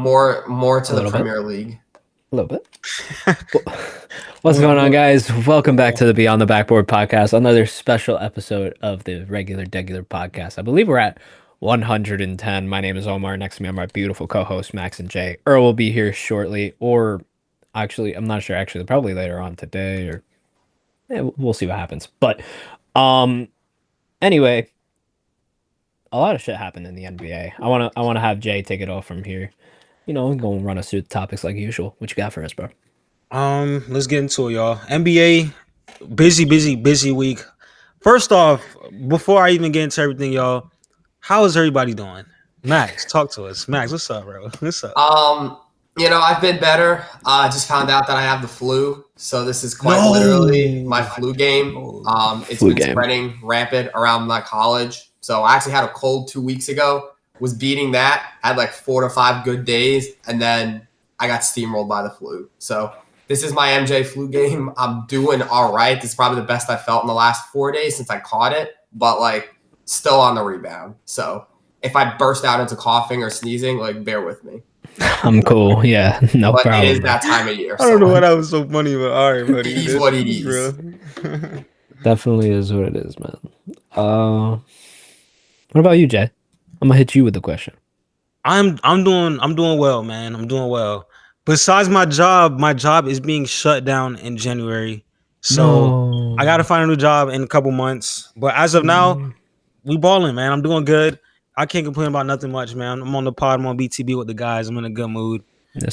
More to A the little bit. Premier League. A little bit. What's going on, guys? Welcome back to the Beyond the Backboard Podcast, another special episode of the regular podcast. I believe we're at 110. My name is Omar. Next to me are my beautiful co-hosts, Max and Jay. Earl will be here shortly, or actually, I'm not sure. Actually, probably later on today, or we'll see what happens. But anyway, a lot of shit happened in the NBA. I wanna have Jay take it off from here. You know, go and run us through the topics like usual. What you got for us, bro? Let's get into it, y'all. NBA, busy week. First off, before I even get into everything, y'all, how is everybody doing? Max, talk to us. Max, what's up, bro? What's up? I've been better. I just found out that I have the flu, so this is quite literally my flu game. It's been spreading rampant around my college. So I actually had a cold 2 weeks ago. Was beating that, had like 4 to 5 good days, and then I got steamrolled by the flu. So this is my MJ flu game. I'm doing all right. This is probably the best I felt in the last 4 days since I caught it, but like still on the rebound. So if I burst out into coughing or sneezing, like bear with me. I'm cool. Yeah, no but problem. It is that time of year. I don't know why that was so funny, but all right, buddy. It is what it is. Definitely is what it is, man. What about you, Jay? I'm gonna hit you with the question. I'm doing well, man. I'm doing well. Besides my job is being shut down in January. So I gotta find a new job in a couple months. But as of now, we balling, man. I'm doing good. I can't complain about nothing much, man. I'm on the pod, I'm on BTB with the guys. I'm in a good mood.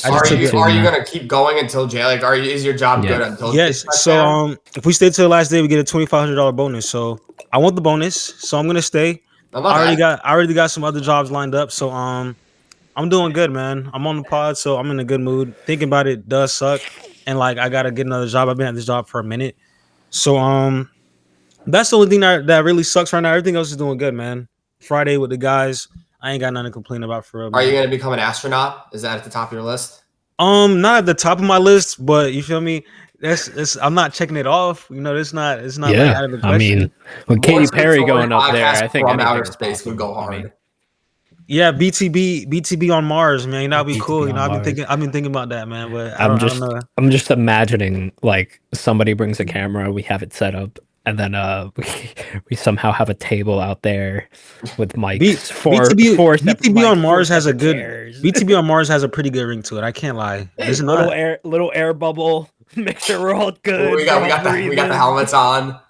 Are you gonna keep going until Jay? Like, is your job good until? Yes. So if we stay till the last day, we get a $2,500 bonus. So I want the bonus. So I'm gonna stay. I already got some other jobs lined up. So I'm doing good, man. I'm on the pod, so I'm in a good mood. Thinking about it does suck, and like I gotta get another job. I've been at this job for a minute, so that's the only thing that really sucks right now. Everything else is doing good, man. Friday with the guys, I ain't got nothing to complain about for real. Are you gonna become an astronaut? Is that at the top of your list? Not at the top of my list, but you feel me? That's I'm not checking it off. You know, it's not like out of the question. I mean, with Katy Perry going up there, I think outer space would go hard. I mean, yeah, BTB on Mars, man. That'd be cool. You know, I've been thinking about that, man. But I don't know. I'm just imagining like somebody brings a camera, we have it set up, and then we somehow have a table out there with mics. BTB on Mars has a good BTB on Mars has a pretty good ring to it. I can't lie. There's a little air bubble. Make sure we're all good. We got the helmets on.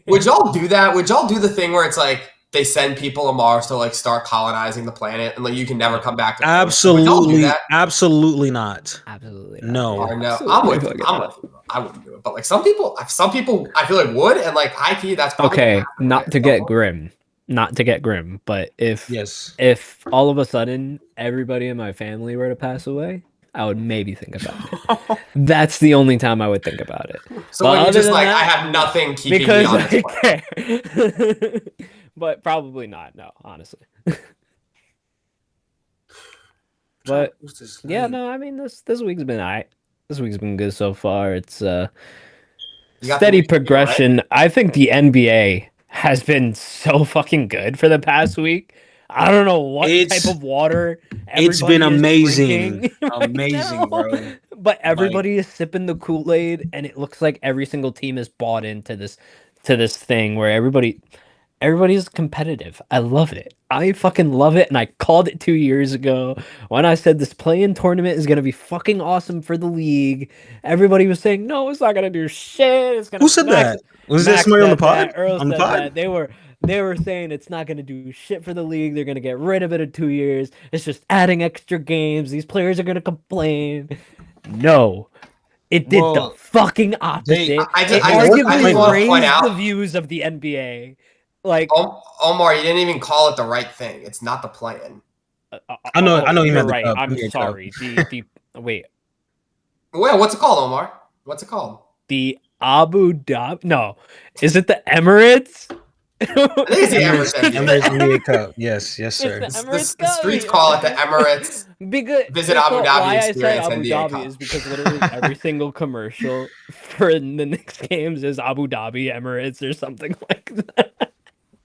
Would y'all do that? Would y'all do the thing where it's like they send people to Mars to like start colonizing the planet and like you can never come back to Absolutely not. Absolutely not. No. I'm with you. I wouldn't do it. But like some people I feel like would, and like high key that's probably okay, not to get grim, but if all of a sudden everybody in my family were to pass away, I would maybe think about it. That's the only time I would think about it. So when you're just like, I have nothing keeping me on this planet. But probably not, no, honestly. But yeah, no, I mean this week's been alright. This week's been good so far. It's steady progression. Right? I think the NBA has been so fucking good for the past week. I don't know what type of water. It's been amazing, amazing, bro. But everybody is sipping the Kool-Aid, and it looks like every single team is bought into this thing where everybody's competitive. I love it. I fucking love it, and I called it 2 years ago when I said this play-in tournament is gonna be fucking awesome for the league. Everybody was saying, "No, it's not gonna do shit." It's gonna. Who said that? Was that somebody on the pod? On the pod? They were saying it's not going to do shit for the league. They're going to get rid of it in 2 years. It's just adding extra games. These players are going to complain. No. It did the fucking opposite. I arguably raised the views of the NBA. Like Omar, you didn't even call it the right thing. It's not the play-in. I know you meant right. I'm sorry. Wait, what's it called, Omar? What's it called? The Abu Dhabi? No. Is it the Emirates? I think it's the Emirates Media Cup. Yes, sir. The streets call it the Emirates. Visit Abu Dhabi experience Abu Dhabi is because literally every single commercial for the Knicks games is Abu Dhabi Emirates or something like that.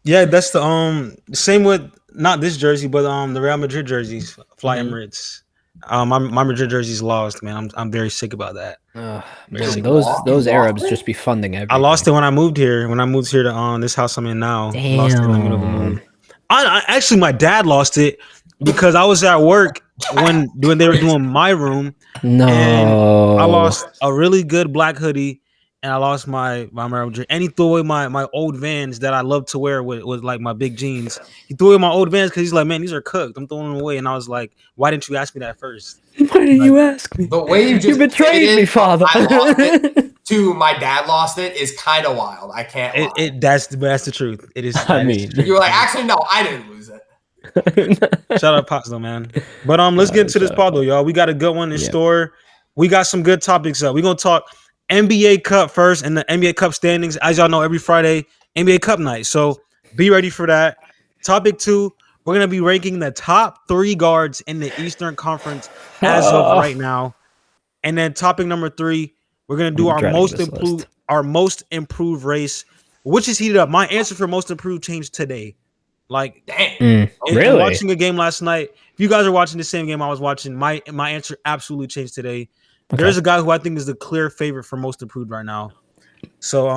Yeah, that's the same with not this jersey, but the Real Madrid jerseys, Fly Emirates. My Madrid jersey's lost, man. I'm very sick about that. Man, those Arabs just be funding everything. I lost it when I moved here. When I moved here to this house I'm in now. Damn. Lost it in the middle of the move. I actually, my dad lost it because I was at work when they were doing my room. No, and I lost a really good black hoodie, and I lost my Madrid. And he threw away my old Vans that I love to wear with like my big jeans. He threw away my old Vans because he's like, man, these are cooked. I'm throwing them away. And I was like, why didn't you ask me that first? Why didn't you ask me? The way you betrayed me, father. I lost it to my dad lost it is kind of wild. I can't lie. That's the truth. It is. You were like, actually, no, I didn't lose it. Shout out Pops though, man. But let's get into this pod though, y'all. We got a good one in store. We got some good topics up. We're gonna talk NBA Cup first and the NBA Cup standings. As y'all know, every Friday, NBA Cup night. So be ready for that. Topic 2, we're gonna be ranking the top 3 guards in the Eastern Conference as of right now. And then topic number 3, we're gonna do our most improved race, which is heated up. My answer for most improved changed today. Like, damn. Really? Watching a game last night. If you guys are watching the same game I was watching, my answer absolutely changed today. Okay. There's a guy who I think is the clear favorite for most improved right now. So,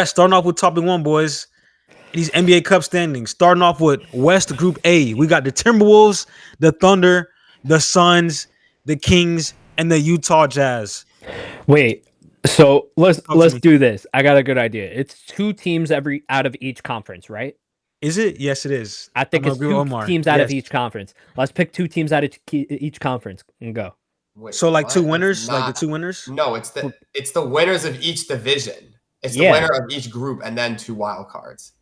starting off with topic 1, boys. These NBA Cup standings. Starting off with West Group A. We got the Timberwolves, the Thunder, the Suns, the Kings, and the Utah Jazz. Wait. So let's do this. I got a good idea. It's 2 teams out of each conference, right? Is it? Yes, it is. I think it's 2 teams out of each conference. Let's pick 2 teams out of each conference and go. Wait, so like 2 winners, like the 2 winners? No, it's the winners of each division. It's the winner of each group and then 2 wild cards.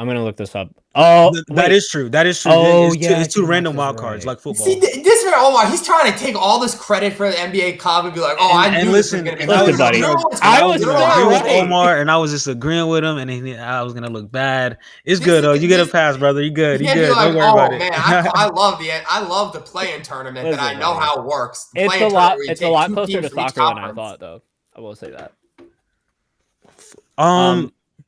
I'm gonna look this up. Oh, that is true. That is true. Oh, it's 2 random wild cards like football. See, this man Omar, he's trying to take all this credit for the NBA Cup and be like, "Oh, I knew this was gonna be." Listen, buddy. I was agreeing with Omar, and I was just agreeing with him, and I was gonna look bad. It's good though. You get a pass, brother. You good. You good. Like, don't worry about it. Man, I love the play-in tournament. Listen, that I know how it works. It's a lot closer to soccer than I thought, though. I will say that.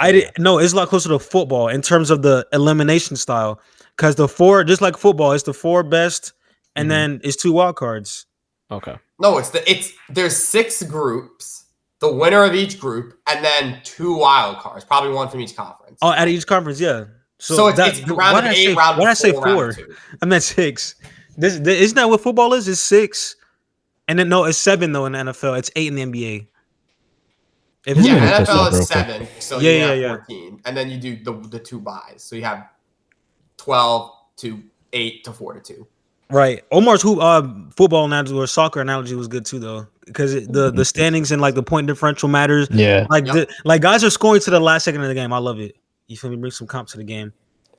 I didn't. No, it's a lot closer to football in terms of the elimination style. Because the 4, just like football, it's the 4 best, and then it's 2 wild cards. Okay. No, there's 6 groups, the winner of each group, and then 2 wild cards, probably 1 from each conference. Oh, at each conference, yeah. So it's round of 8, round of 4. Why did I say 4? I meant 6. Isn't that what football is? It's 6, and then no, it's 7 though in the NFL. It's 8 in the NBA. NFL is 7, so you have 14, and then you do the 2 buys, so you have 12 to 8 to 4 to 2. Right. Omar's football analogy or soccer analogy was good too, though, because the standings and like the point differential matters. Yeah. Like guys are scoring to the last second of the game. I love it. You feel me? Bring some comp to the game.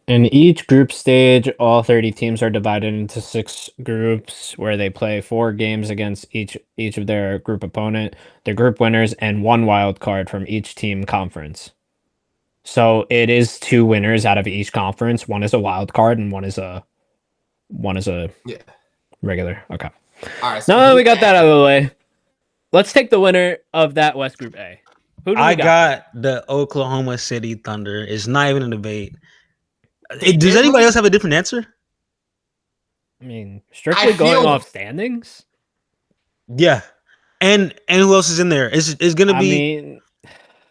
In each group stage, all 30 teams are divided into 6 groups where they play 4 games against each of their group opponent, their group winners, and 1 wild card from each team conference. So it is 2 winners out of each conference. 1 is a wild card and one is a regular. Okay. All right. So now that we got that out of the way, let's take the winner of that West Group A. Who do we got the Oklahoma City Thunder. It's not even a debate. Does anybody else have a different answer? I mean, strictly going off standings? Yeah. And who else is in there? It's going to be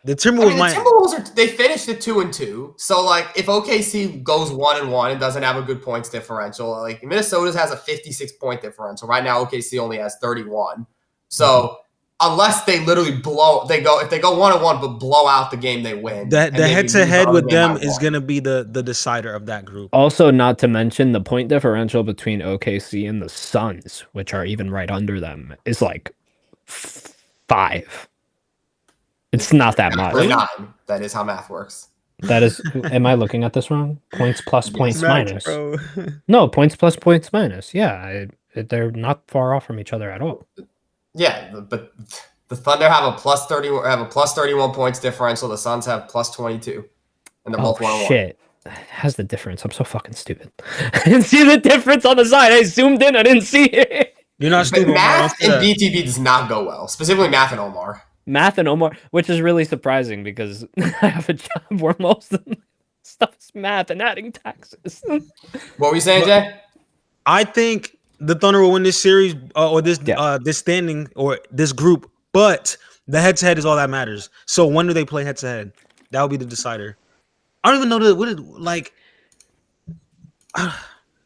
the Timberwolves. The Timberwolves they finished at 2-2. So like if OKC goes 1-1 and doesn't have a good points differential, like Minnesota's has a 56 point differential. Right now OKC only has 31. So unless they literally if they go 1-1 but blow out the game, they win. The head to head with them is going to be the decider of that group. Also, not to mention the point differential between OKC and the Suns, which are even right under them, is like 5. It's not that much. 9. That is how math works. That is. Am I looking at this wrong? Points plus points minus. Bro. No, points plus points minus. Yeah, they're not far off from each other at all. Yeah, but the Thunder have a plus 31 points differential. The Suns have plus 22, and they're both 1-1. Shit, how's the difference? I'm so fucking stupid. I didn't see the difference on the side. I zoomed in. I didn't see it. You're not stupid. Math in BTB does not go well, specifically math and Omar. Math and Omar, which is really surprising because I have a job where most of them stuff is math and adding taxes. What were you saying, Jay? I think the Thunder will win this series or this standing or this group, but the head-to-head is all that matters. So when do they play head-to-head? That will be the decider. I don't even know what it like.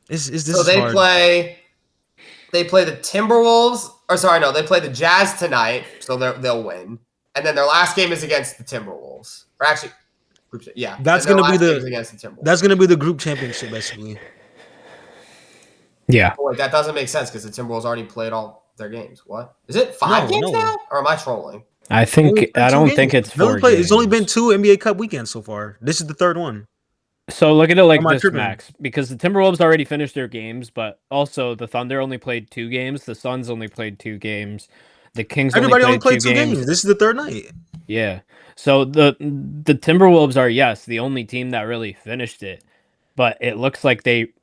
Is this so they hard? play the Timberwolves, or sorry, no, they play the Jazz tonight, so they'll win, and then their last game is against the Timberwolves, or actually, that's gonna be the group championship basically. Yeah. Boy, that doesn't make sense because the Timberwolves already played all their games. What is it? 5 games now, or am I trolling? I don't think it's 4 games. It's only been 2 NBA Cup weekends so far. This is the third one. So look at it like this, Max, because the Timberwolves already finished their games, but also the Thunder only played 2 games, the Suns only played 2 games, the Kings only played 2 games. This is the third night. Yeah. So the Timberwolves are, yes, the only team that really finished it, but it looks like they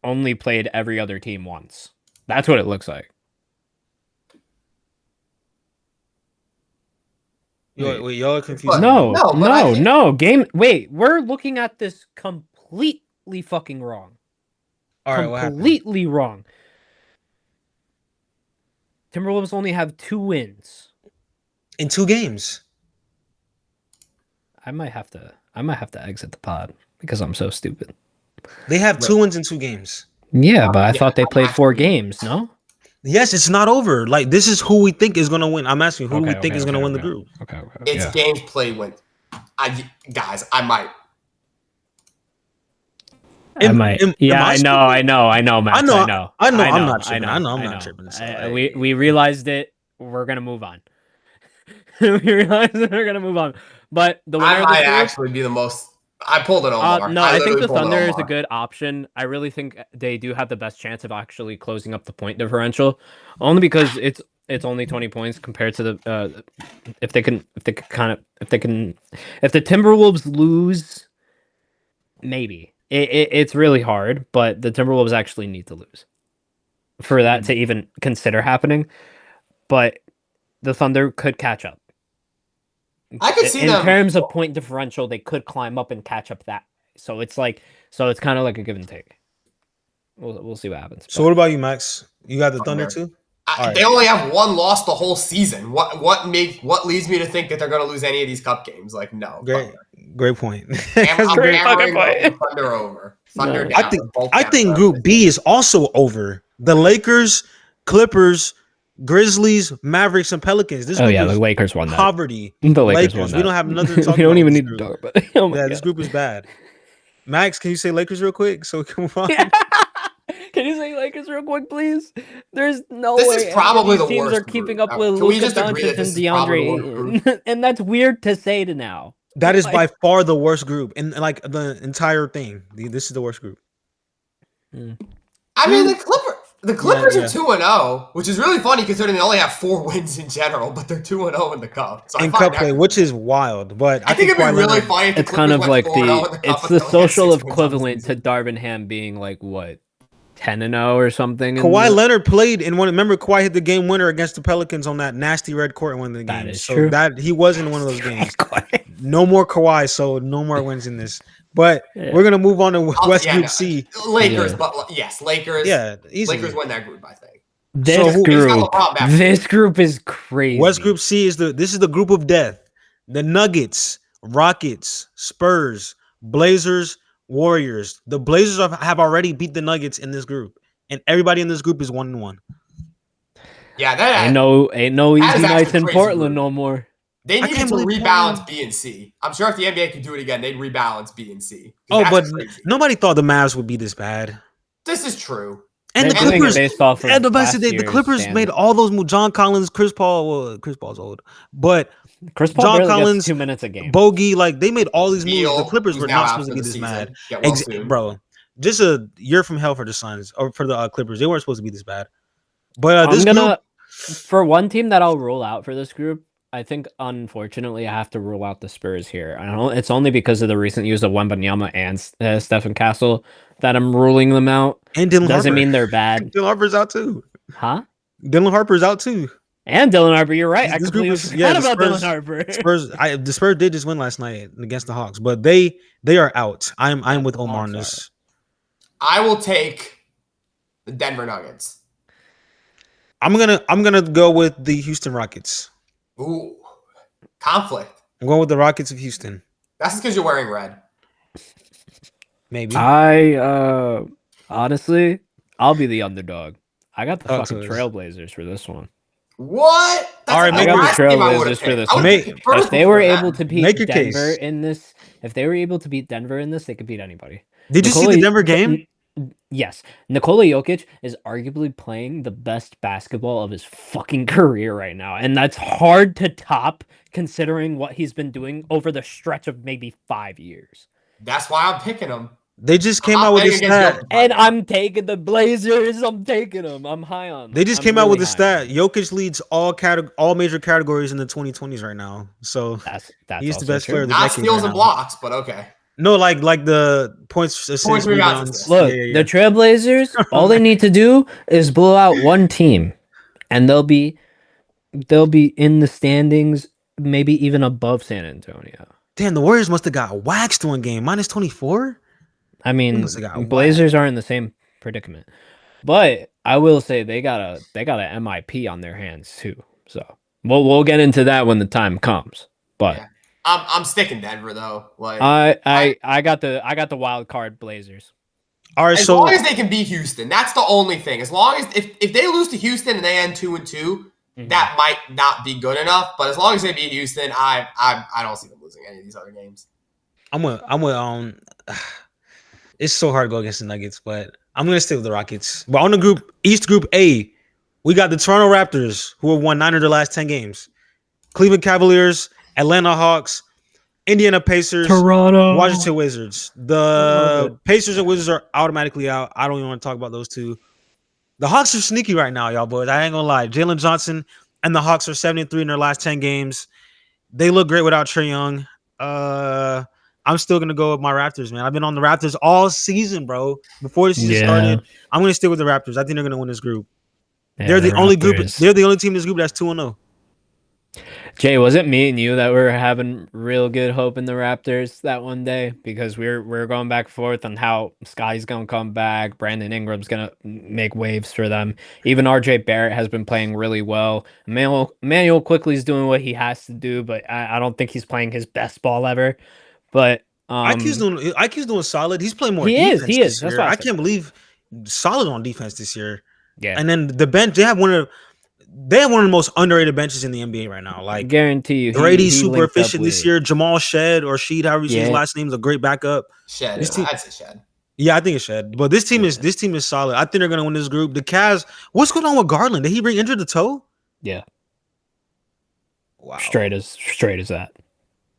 only played every other team once. That's what it looks like. Wait, y'all are confused. No. Game. Wait, we're looking at this completely fucking wrong. All right, completely wrong. Timberwolves only have 2 wins in 2 games. I might have to exit the pod because I'm so stupid. They have 2 wins in 2 games. Yeah, but I thought they played 4 games. No. Yes, it's not over. Like, this is who we think is going to win. I'm asking who we think is going to win the group. Okay. It's games played win. I might. I know, Max. I'm not tripping. I'm not tripping. We realized it. We're gonna move on. But the winner I might actually be the most. I pulled it Omar. No, I think the Thunder is a good option. I really think they do have the best chance of actually closing up the point differential, only because it's only 20 points compared to the if the Timberwolves lose, maybe it's really hard, but the Timberwolves actually need to lose for that to even consider happening. But the Thunder could catch up. I could see them in terms of point differential. They could climb up and catch up that. So it's kind of like a give and take. We'll see what happens. So what about you, Max? You got the Thunder too? They only have 1 loss the whole season. What leads me to think that they're going to lose any of these cup games? Like, no. Great point. I'm hammering Thunder over. Thunder down. I think Group B is also over. The Lakers, Clippers, Grizzlies, Mavericks, and Pelicans. The Lakers won that. Poverty. The Lakers won that. We don't have nothing to talk about. We don't even need to talk about it. This group is bad. Max, can you say Lakers real quick so we can move on? Can you say Lakers real quick, please? There's no way. This is probably the teams worst are keeping group. up with Luka Doncic and DeAndre, and that's weird to say to now. That is by far the worst group in like the entire thing. This is the worst group. I mean, the Clippers are 2-0, which is really funny considering they only have 4 wins in general, but they're 2-0 in the Cup. So in Cup play, which is wild. But I think it'd be really funny. It's kind of like it's the social equivalent to Darvin Ham being like what 10-0 or something. Kawhi Leonard played in one. Remember, Kawhi hit the game winner against the Pelicans on that nasty red court and won the game. So that he was in one of those games. No more Kawhi, so no more wins in this. But we're gonna move on to West Group C. Lakers, but yes, Lakers. Yeah, easily. Lakers win that group, I think. This group is crazy. West Group C is the group of death. The Nuggets, Rockets, Spurs, Blazers, Warriors. The Blazers have already beat the Nuggets in this group, and everybody in this group is 1-1. Yeah, that ain't no easy nights in Portland no more. They needed to rebalance B and C. I'm sure if the NBA could do it again, they'd rebalance B and C. Oh, but nobody thought the Mavs would be this bad. This is true. And the Clippers, the Clippers made all those moves. John Collins, Chris Paul. Well, Chris Paul's old, but Chris Paul John Collins, 2 minutes a game. Bogey, like they made all these moves. The Clippers were not supposed to be this mad, bro. Just a year from hell for the Suns or for the Clippers. They weren't supposed to be this bad. But for one team that I'll rule out for this group. I think, unfortunately, I have to rule out the Spurs here. It's only because of the recent use of Wembanyama and Stephen Castle that I'm ruling them out. And Dylan doesn't Harper. mean they're bad. Dylan Harper's out too. Huh? Dylan Harper's out too. And Dylan Harper, you're right. I This group completely is forgot about Dylan Harper. The Spurs did just win last night against the Hawks, but they are out. I'm with Omar on this. I will take the Denver Nuggets. I'm gonna go with the Houston Rockets. Ooh, conflict. I'm going with the Rockets of Houston. That's because you're wearing red. Maybe. I honestly, I'll be the underdog. I got the fucking Trailblazers for this one. What? All right, I got the Trailblazers for this one. If they were able to beat Denver in this, they could beat anybody. Did you see the Denver game? Yes. Nikola Jokic is arguably playing the best basketball of his fucking career right now. And that's hard to top considering what he's been doing over the stretch of maybe 5 years. That's why I'm picking him. They just came out with a stat. And I'm taking the Blazers. I'm taking them. I'm high on them. They just came out with a stat. Jokic leads all major categories in the 2020s right now. So that's he's the best player of the decade. Not decade steals and blocks, but okay. No, like the points, assists, rebounds. Look, the Trailblazers, all they need to do is blow out one team, and they'll be in the standings, maybe even above San Antonio. Damn, the Warriors must have got waxed one game, -24. I mean, Blazers are in the same predicament, but I will say they got an MIP on their hands too. So we'll get into that when the time comes. But yeah. I'm sticking Denver though. Like I got the wild card Blazers. All right, as long as they can beat Houston, that's the only thing. As long as if they lose to Houston and they end 2-2, that might not be good enough. But as long as they beat Houston, I don't see them losing any of these other games. I'm with it's so hard to go against the Nuggets, but I'm gonna stick with the Rockets. But on the East Group A, we got the Toronto Raptors, who have won 9 of their last 10 games. Cleveland Cavaliers, Atlanta Hawks, Indiana Pacers, Toronto, Washington Wizards. The Pacers and Wizards are automatically out. I don't even want to talk about those two. The Hawks are sneaky right now, y'all boys. I ain't gonna lie. Jalen Johnson and the Hawks are 7-3 in their last 10 games. They look great without Trae Young. I'm still gonna go with my Raptors, man. I've been on the Raptors all season, bro. Before the season started, I'm gonna stick with the Raptors. I think they're gonna win this group. Yeah, they're the only group. They're the only team in this group that's 2-0. Jay, was it me and you that were having real good hope in the Raptors that one day? Because we're going back and forth on how Sky's gonna come back, Brandon Ingram's gonna make waves for them. Even RJ Barrett has been playing really well. Emmanuel quickly is doing what he has to do, but I don't think he's playing his best ball ever. But IQ's doing solid. He's playing more. He is. That's I can't believe solid on defense this year. Yeah. And then the bench, they have one of the most underrated benches in the NBA right now. Like, I guarantee you, Brady's super efficient this year. Jamal Sheed, however you say his last name, is a great backup. I'd say Shed. Yeah, I think it's Shed. But this team is solid. I think they're gonna win this group. The Cavs. What's going on with Garland? Did he injured the toe? Yeah. Wow. Straight as that.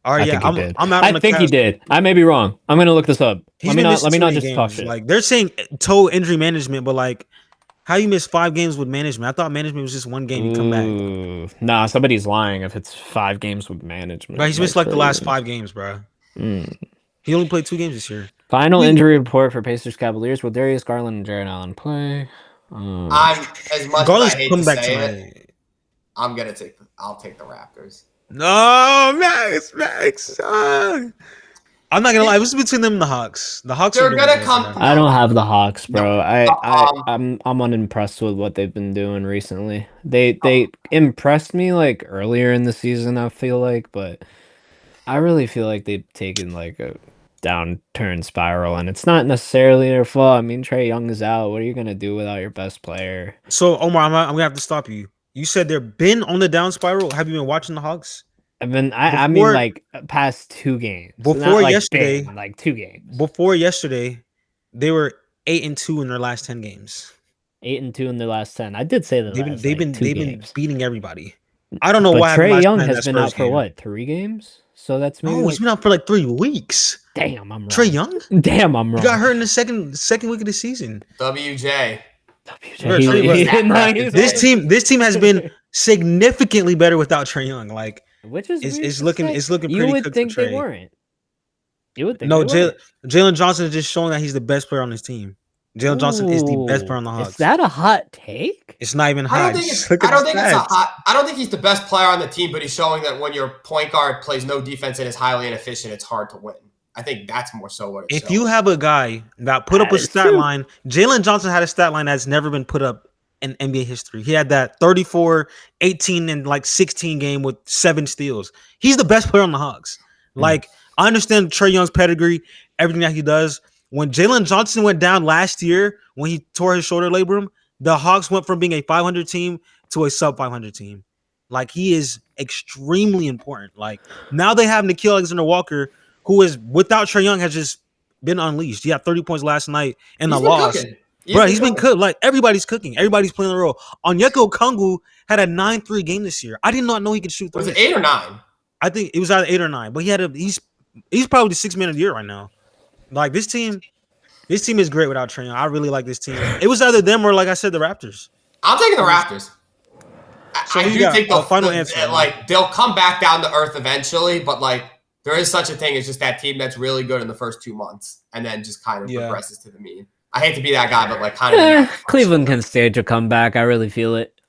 All right, I'm out. I think he did. I may be wrong. I'm gonna look this up. Let me not just talk shit. Like, they're saying toe injury management, but like, how you miss 5 games with management? I thought management was just one game. You come back. Nah, somebody's lying if it's 5 games with management. But he's missed like the last 5 games, bro. He only played 2 games this year. Final injury report for Pacers Cavaliers. Will Darius Garland and Jarrett Allen play? I'm as much Garland's as I hate coming to back say tonight. it, I'll take the Raptors. No, Max. I'm not gonna lie. This is between them and the Hawks. The Hawks are gonna come. I don't have the Hawks, bro. I'm unimpressed with what they've been doing recently. They impressed me like earlier in the season, I feel like, but I really feel like they've taken like a downturn spiral, and it's not necessarily their fault. I mean, Trae Young is out. What are you gonna do without your best player? So, Omar, I'm gonna have to stop you. You said they've been on the down spiral. Have you been watching the Hawks? I mean, like past 2 games. Before yesterday, like 2 games. Before yesterday, they were 8-2 in their last 10 games. 8-2 in their last 10. I did say that. They've been beating everybody. I don't know why. Trae Young has been out for what, 3 games? So that's maybe. He's been out for like 3 weeks. Damn, I'm wrong. Trae Young? Damn, I'm wrong. He got hurt in the second week of the season. WJ. This team has been significantly better without Trae Young. Like, which is it's looking pretty. You would cooked think for Trae. they weren't. You would think no. Jalen Johnson is just showing that he's the best player on his team. Jalen Johnson is the best player on the Hawks. Is that a hot take? It's not even hot. I don't think he's the best player on the team, but he's showing that when your point guard plays no defense and is highly inefficient, it's hard to win. I think that's more so what it's If you have a guy that put up a stat line, Jalen Johnson had a stat line that's never been put up in NBA history. He had that 34, 18, and like 16 game with 7 steals. He's the best player on the Hawks. Like, I understand Trae Young's pedigree, everything that he does. When Jalen Johnson went down last year, when he tore his shoulder labrum, the Hawks went from being a 500 team to a sub 500 team. Like, he is extremely important. Like, now they have Nickeil Alexander-Walker, who is, without Trae Young, has just been unleashed. He had 30 points last night in the loss. Bro, he's been cooked. Like, everybody's cooking. Everybody's playing the role. Onyeka Okongwu had a 9-3 game this year. I did not know he could shoot. Was it 8 or 9? I think it was either 8 or 9. But he's probably the 6th man of the year right now. Like, this team is great without Trae Young. I really like this team. It was either them or, like I said, the Raptors. I'm taking the Raptors. So I do think they'll come back down to earth eventually, but like, there is such a thing as just that team that's really good in the first 2 months and then just kind of progresses to the mean. I hate to be that guy, but like kind of. Cleveland can stage a comeback. I really feel it.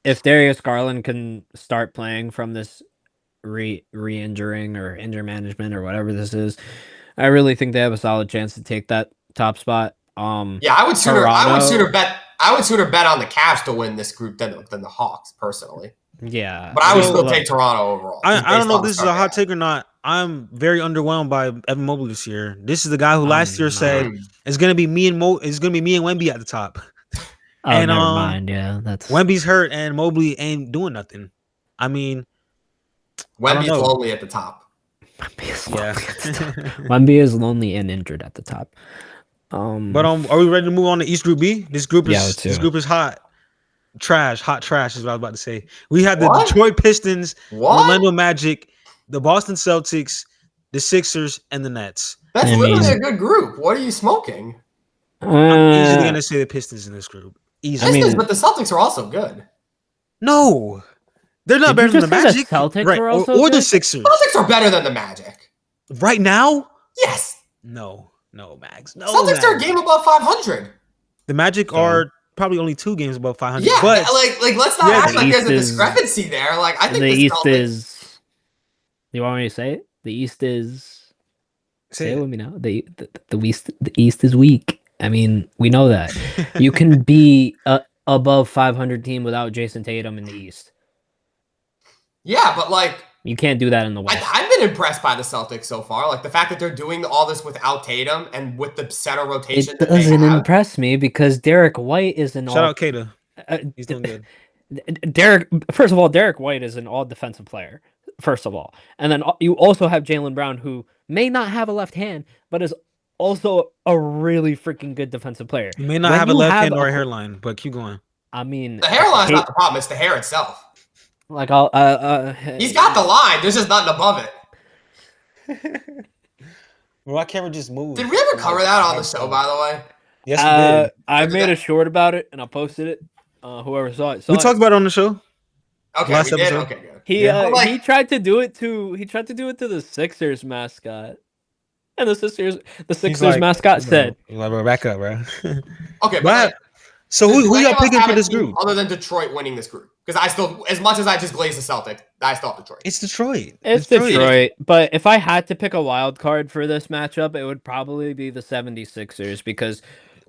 If Darius Garland can start playing from this re-injuring or injury management or whatever this is, I really think they have a solid chance to take that top spot. I would sooner bet on the Cavs to win this group than the Hawks personally. Yeah, but I would still take Toronto overall. I don't know if this is a hot take or not. I'm very underwhelmed by Evan Mobley this year. This is the guy who last year said it's gonna be me and Wemby at the top. Oh, and never mind. Yeah, that's Wemby's hurt and Mobley ain't doing nothing. I mean, Wemby's lonely at the top. Wemby is lonely and injured at the top. But are we ready to move on to East Group B? This group is hot. Hot trash is what I was about to say. We had the Detroit Pistons, Orlando Magic, the Boston Celtics, the Sixers, and the Nets. That's literally a good group. What are you smoking? I'm easily going to say the Pistons in this group. Pistons, but the Celtics are also good. No. They're not better than the Magic. The Celtics are also or the Sixers. Celtics are better than the Magic. Right now? Yes. No, Mags. No, Celtics are a game above 500. The Magic are probably only 2 games above 500. Yeah, but like let's not act like there's a discrepancy there. Like, I think the East is. You want me to say it? The East is. Say it with me now. The East is weak. I mean, we know that. You can be above 500 team without Jason Tatum in the East. Yeah, but like you can't do that in the West. I've been impressed by the Celtics so far. Like the fact that they're doing all this without Tatum and with the center rotation. It doesn't impress me because Derek White is an shout out Kata. He's doing good. First of all, Derek White is an all defensive player. First of all, and then you also have Jalen Brown, who may not have a left hand, but is also a really freaking good defensive player. He may not have a left hand or a hairline, but keep going. I mean, the hairline's not the problem; it's the hair itself. Like he's got the line. There's just nothing above it. Why can't we just move? Did we ever cover that on the show? By the way, yes, we did. I made a short about it and I posted it. Whoever saw it, we talked about it on the show. Okay, last episode. Okay, good. He tried to do it to the Sixers mascot, and the Sixers mascot said, "Back up, bro." Okay, but so who y'all picking for this group? Other than Detroit winning this group, because I still, as much as I just glazed the Celtic, I still have Detroit. It's Detroit. It's Detroit. But if I had to pick a wild card for this matchup, it would probably be the 76ers because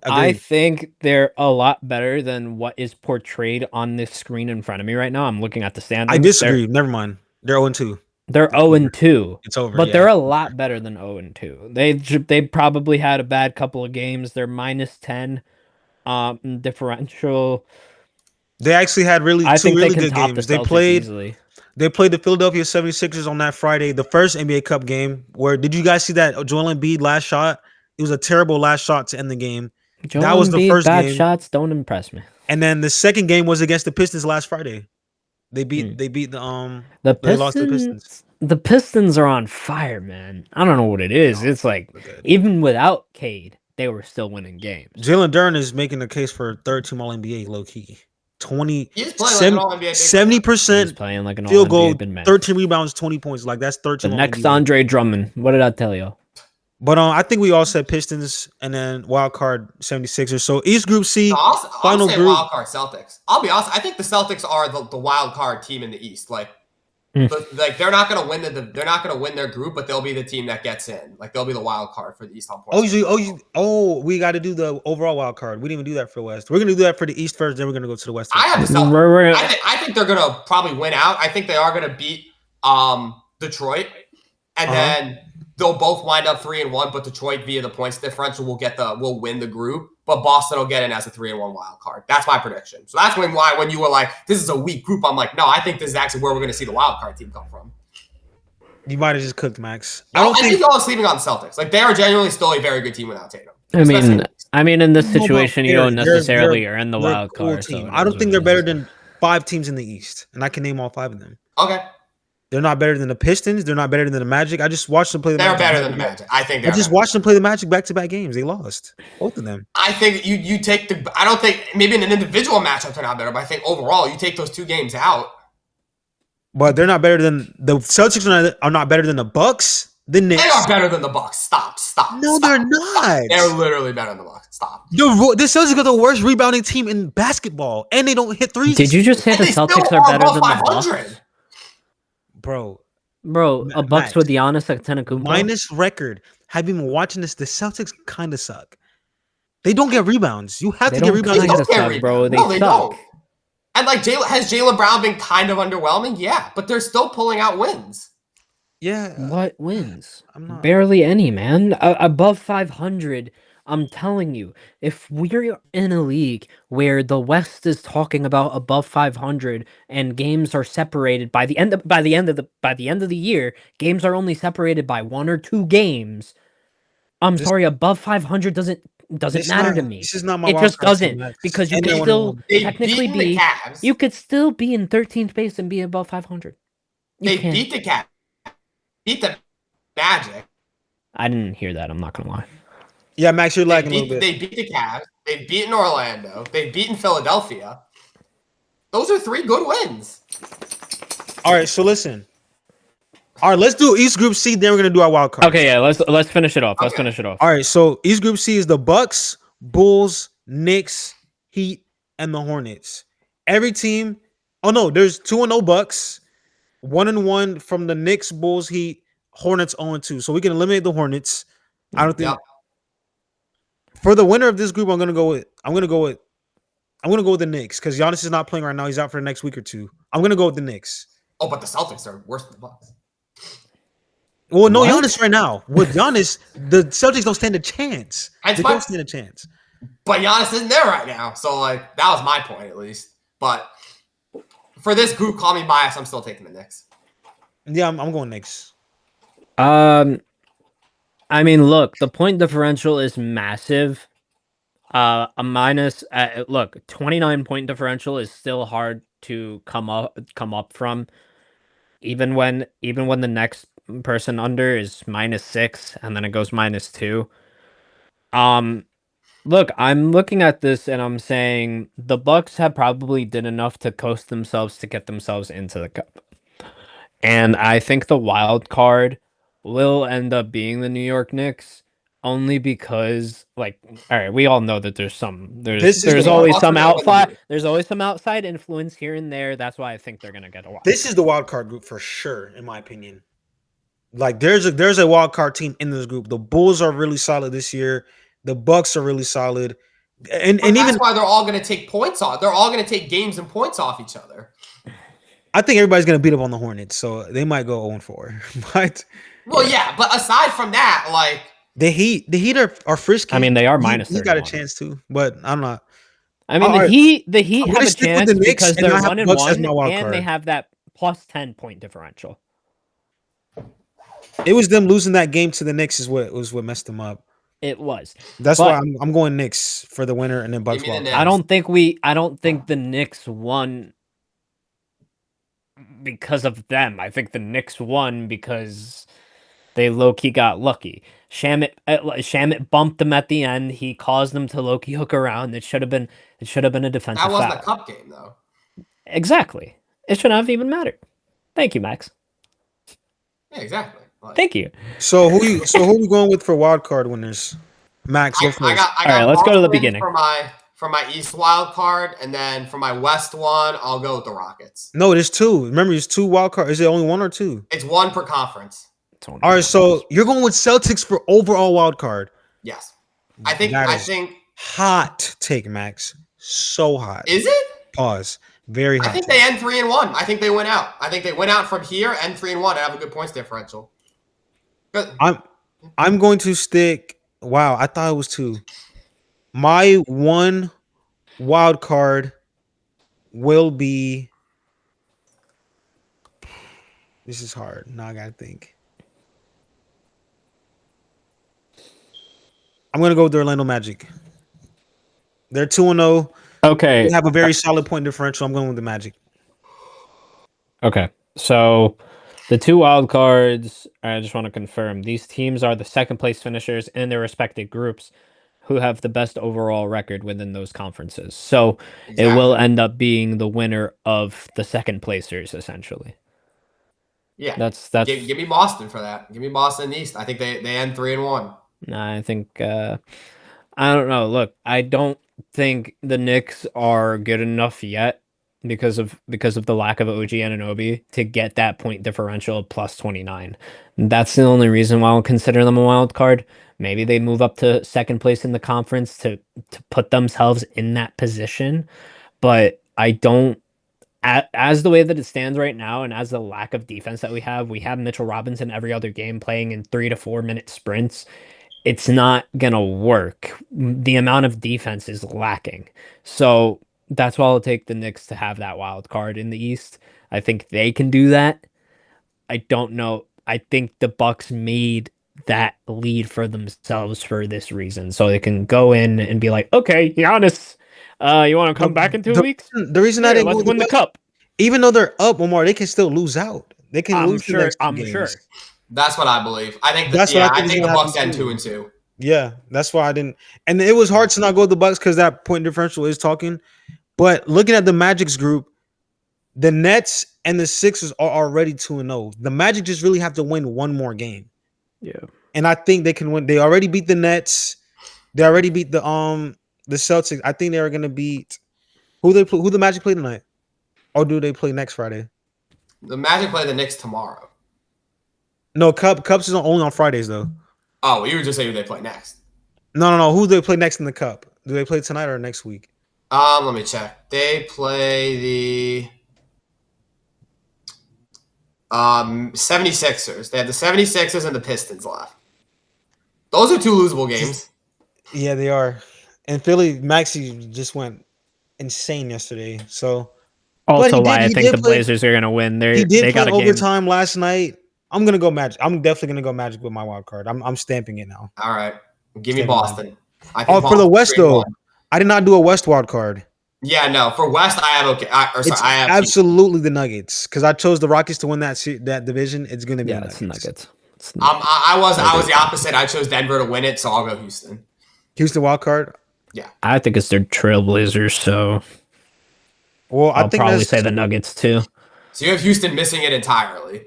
I think they're a lot better than what is portrayed on this screen in front of me right now. I'm looking at the standings. I disagree. Never mind. They're 0-2. They're 0-2. It's over. But they're a lot better than 0-2. They probably had a bad couple of games. They're -10 differential. They actually had two really good games. They played easily. They played the Philadelphia 76ers on that Friday, the first NBA Cup game. Where did you guys see that Joel Embiid last shot? It was a terrible last shot to end the game. That was the first game. Shots don't impress me. And then the second game was against the Pistons last Friday. They beat they lost to the Pistons. The Pistons are on fire, man. I don't know what it is. It's like even without Cade, they were still winning games. Jalen Duren is making a case for third team All NBA low key. 70% field goal, 13 rebounds, 20 points. Like that's 13. The next Andre Drummond. What did I tell you? But I think we all said Pistons and then wild card 76ers. So East Group C, No, final I'll say group. wild card Celtics. I'll be honest. I think the Celtics are the wild card team in the East. Like they're not gonna win they're not gonna win their group, but they'll be the team that gets in. Like they'll be the wild card for the East on points. We got to do the overall wild card. We didn't even do that for West. We're gonna do that for the East first, then we're gonna go to the West. I have the Celtics. I think they're gonna probably win out. I think they are gonna beat Detroit, and then they'll both wind up 3-1. But Detroit, via the points differential, will win the group. But Boston will get in as a 3-1 wild card. That's my prediction. So that's when you were like, this is a weak group. I'm like, no, I think this is actually where we're going to see the wild card team come from. You might have just cooked, Max. I think y'all are sleeping on the Celtics. Like they are genuinely still a very good team without Tatum. I mean, in this situation, you don't necessarily are in the wild card. Team. I don't think they're better than 5 teams in the East, and I can name all 5 of them. Okay. They're not better than the Pistons. They're not better than the Magic. I just watched them play the Magic. They're better than the Magic. I think I just watched them play the Magic back-to-back games. They lost. Both of them. I think you take I don't think maybe in an individual matchup they're not better, but I think overall you take those 2 games out. But they're not better than the Celtics are not better than the Bucks. The Knicks. They are better than the Bucks. Stop. No, they're not. They're literally better than the Bucks. Stop. The Celtics are the worst rebounding team in basketball, and they don't hit threes. Did you just say the Celtics are better than the Bucks? Bro, a Bucks with Giannis Antetokounmpo. Minus record. Have you been watching this? The Celtics kind of suck. They don't get rebounds. You have to get rebounds. They don't suck, bro. They suck. Don't. And like has Jalen Brown been kind of underwhelming? Yeah, but they're still pulling out wins. Yeah. What wins? Barely any, man. Above 500. I'm telling you, if we're in a league where the West is talking about above 500 and games are separated by the end of the year, games are only separated by 1 or 2 games. I'm sorry, above 500 doesn't matter to me. This is not my it just doesn't because you can still technically be. You could still be in 13th place and be above 500. They beat the Cavs. Beat the Magic. I didn't hear that. I'm not gonna lie. Yeah, Max, you're lagging a little bit. They beat the Cavs. They've beaten Orlando. They've beaten Philadelphia. Those are 3 good wins. All right, so listen. All right, let's do East Group C. Then we're gonna do our wild card. Okay, yeah, let's finish it off. Let's finish it off. All right, so East Group C is the Bucks, Bulls, Knicks, Heat, and the Hornets. Every team. Oh no, there's 2-0 Bucks, 1-1 from the Knicks, Bulls, Heat, Hornets 0-2. So we can eliminate the Hornets. I don't think. Yep. For the winner of this group, I'm gonna go with the Knicks because Giannis is not playing right now. He's out for the next week or 2. I'm gonna go with the Knicks. Oh, but the Celtics are worse than the Bucks. Well, no, Giannis right now. With Giannis, the Celtics don't stand a chance. Don't stand a chance. But Giannis isn't there right now, so like that was my point at least. But for this group, call me biased. I'm still taking the Knicks. Yeah, I'm going Knicks. I mean, look, the point differential is massive. A minus. Look, 29 point differential is still hard to come up from, even when the next person under is -6 and then it goes -2. Look, I'm looking at this and I'm saying the Bucks have probably did enough to coast themselves to get themselves into the cup, and I think the wild card will end up being the New York Knicks, only because, like, all right, we all know that there's always some outside influence here and there. That's why I think they're gonna get a wild. This is the wild card group for sure, in my opinion. Like, there's a wild card team in this group. The Bulls are really solid this year. The Bucks are really solid, and that's why they're all gonna take points off. They're all gonna take games and points off each other. I think everybody's gonna beat up on the Hornets, so they might go 0-4. But but aside from that, like the Heat are frisky. I mean, they are -31. He got a chance too, but I'm not. I mean, the Heat have a chance because they're 1-1 and they have that +10 point differential. It was them losing that game to the Knicks is what messed them up. It was. That's why I'm going Knicks for the winner and then Bucks. I don't think the Knicks won because of them. I think the Knicks won because they low-key got lucky. Shamit bumped them at the end. He caused them to low-key hook around. It should have been a defensive foul. That wasn't a cup game though. Exactly. It shouldn't have even mattered. Thank you, Max. Yeah, exactly. Thank you. So who we going with for wild card winners? Max, go first. I got all right, let's go to the beginning. For my East wild card, and then for my West one, I'll go with the Rockets. No, there's two. Remember, there's two wild cards. Is it only one or two? It's one per conference. All right, so you're going with Celtics for overall wild card. Yes. I think hot take, Max. So hot. Is it? Pause. Very hot. I think they end 3-1. I think they win out. I think they win out from here, end 3-1, and have a good points differential. Good. I'm going to stick. Wow, I thought it was two. My one wild card will be. This is hard. Now I gotta think. I'm gonna go with the Orlando Magic. They're 2-0. Okay. They have a very solid point differential. I'm going with the Magic. Okay. So the two wild cards, I just want to confirm, these teams are the second place finishers in their respective groups who have the best overall record within those conferences. So It will end up being the winner of the second placers, essentially. Yeah. That's give me Boston for that. Give me Boston East. I think they end 3-1. I think I don't know. Look, I don't think the Knicks are good enough yet because of the lack of OG Anunoby to get that point differential of plus 29. That's the only reason why I'll consider them a wild card. Maybe they move up to second place in the conference to put themselves in that position, but I don't. As the way that it stands right now, and as the lack of defense that we have Mitchell Robinson every other game playing in 3 to 4 minute sprints. It's not gonna work. The amount of defense is lacking. So that's why I'll take the Knicks to have that wild card in the East. I think they can do that. I don't know. I think the Bucks made that lead for themselves for this reason, so they can go in and be like, okay, Giannis, you want to come back in 2 weeks? The reason I didn't win the cup, even though they're up one more, they can still lose out. They can lose. I'm sure. That's what I believe. I think the Bucks end 2-2. Yeah, that's why I didn't. And it was hard to not go with the Bucks because that point differential is talking. But looking at the Magic's group, the Nets and the Sixers are already 2-0. The Magic just really have to win one more game. Yeah, and I think they can win. They already beat the Nets. They already beat the Celtics. I think they are going to beat who the Magic play tonight, or do they play next Friday? The Magic play the Knicks tomorrow. No, Cups is only on Fridays though. Oh, you were just saying who they play next. No. Who do they play next in the Cup? Do they play tonight or next week? Let me check. They play the 76ers. They have the 76ers and the Pistons left. Those are two losable games. Yeah, they are. And Philly, Maxey just went insane yesterday. So also why I think the Blazers are going to win. They play got overtime last night. I'm gonna go Magic. I'm definitely gonna go Magic with my wild card. I'm stamping it now. All right, give me Boston. For the West though, I did not do a West wild card. Yeah, no. For West, I have I have absolutely the Nuggets because I chose the Rockets to win that division. It's gonna be Nuggets. I was the opposite. I chose Denver to win it, so I'll go Houston. Houston wild card. Yeah, I think it's their Trailblazers. So, I'll probably say the Nuggets too. So you have Houston missing it entirely.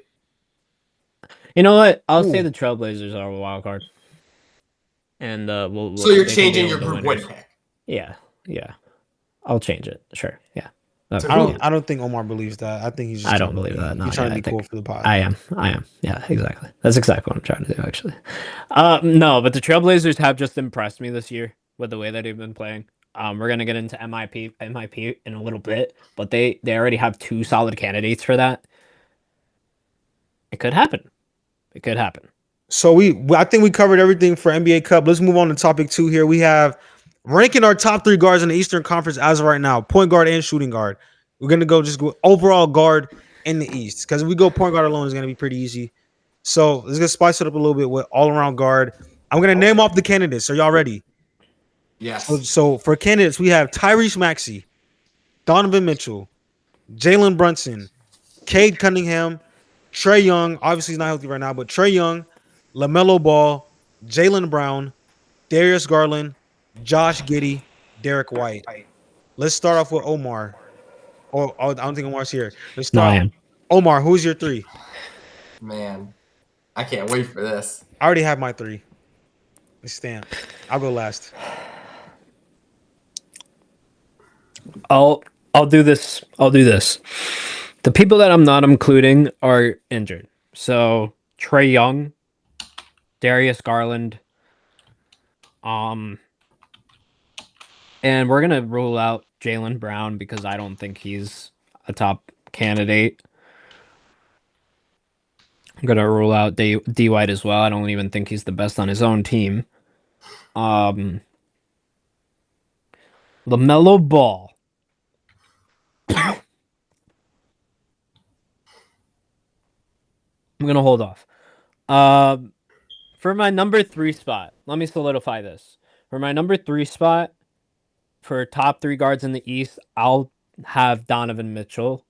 You know what? I'll say the Trailblazers are a wild card. And we'll so you're changing your group win pick. Yeah. I'll change it. Sure. Yeah. I don't think Omar believes that. I think he's just I don't believe that. No, he's trying to be cool for the pod. I am. Yeah, exactly. That's exactly what I'm trying to do, actually. No, but the Trailblazers have just impressed me this year with the way that they've been playing. We're gonna get into MIP in a little bit, but they already have two solid candidates for that. It could happen. So I think we covered everything for NBA Cup. Let's move on to topic 2 here. We have ranking our top 3 guards in the Eastern Conference as of right now, point guard and shooting guard. We're going to go overall guard in the East because if we go point guard alone, it's going to be pretty easy. So let's get spice it up a little bit with all-around guard. I'm going to name off the candidates. Are y'all ready? Yes. So for candidates, we have Tyrese Maxey, Donovan Mitchell, Jalen Brunson, Cade Cunningham, Trae Young, obviously he's not healthy right now, but Trae Young, LaMelo Ball, Jaylen Brown, Darius Garland, Josh Giddey, Derek White. Let's start off with Omar. I don't think Omar's here. Let's start. No, I am. Omar, who's your 3? Man, I can't wait for this. I already have my 3. It's stamped. I'll go last. I'll do this. The people that I'm not including are injured. So Trae Young, Darius Garland, and we're gonna rule out Jalen Brown because I don't think he's a top candidate. I'm gonna rule out D White as well. I don't even think he's the best on his own team. LaMelo Ball. I'm gonna hold off. For my number 3 spot, let me solidify this. For my number 3 spot, for top 3 guards in the East, I'll have Donovan Mitchell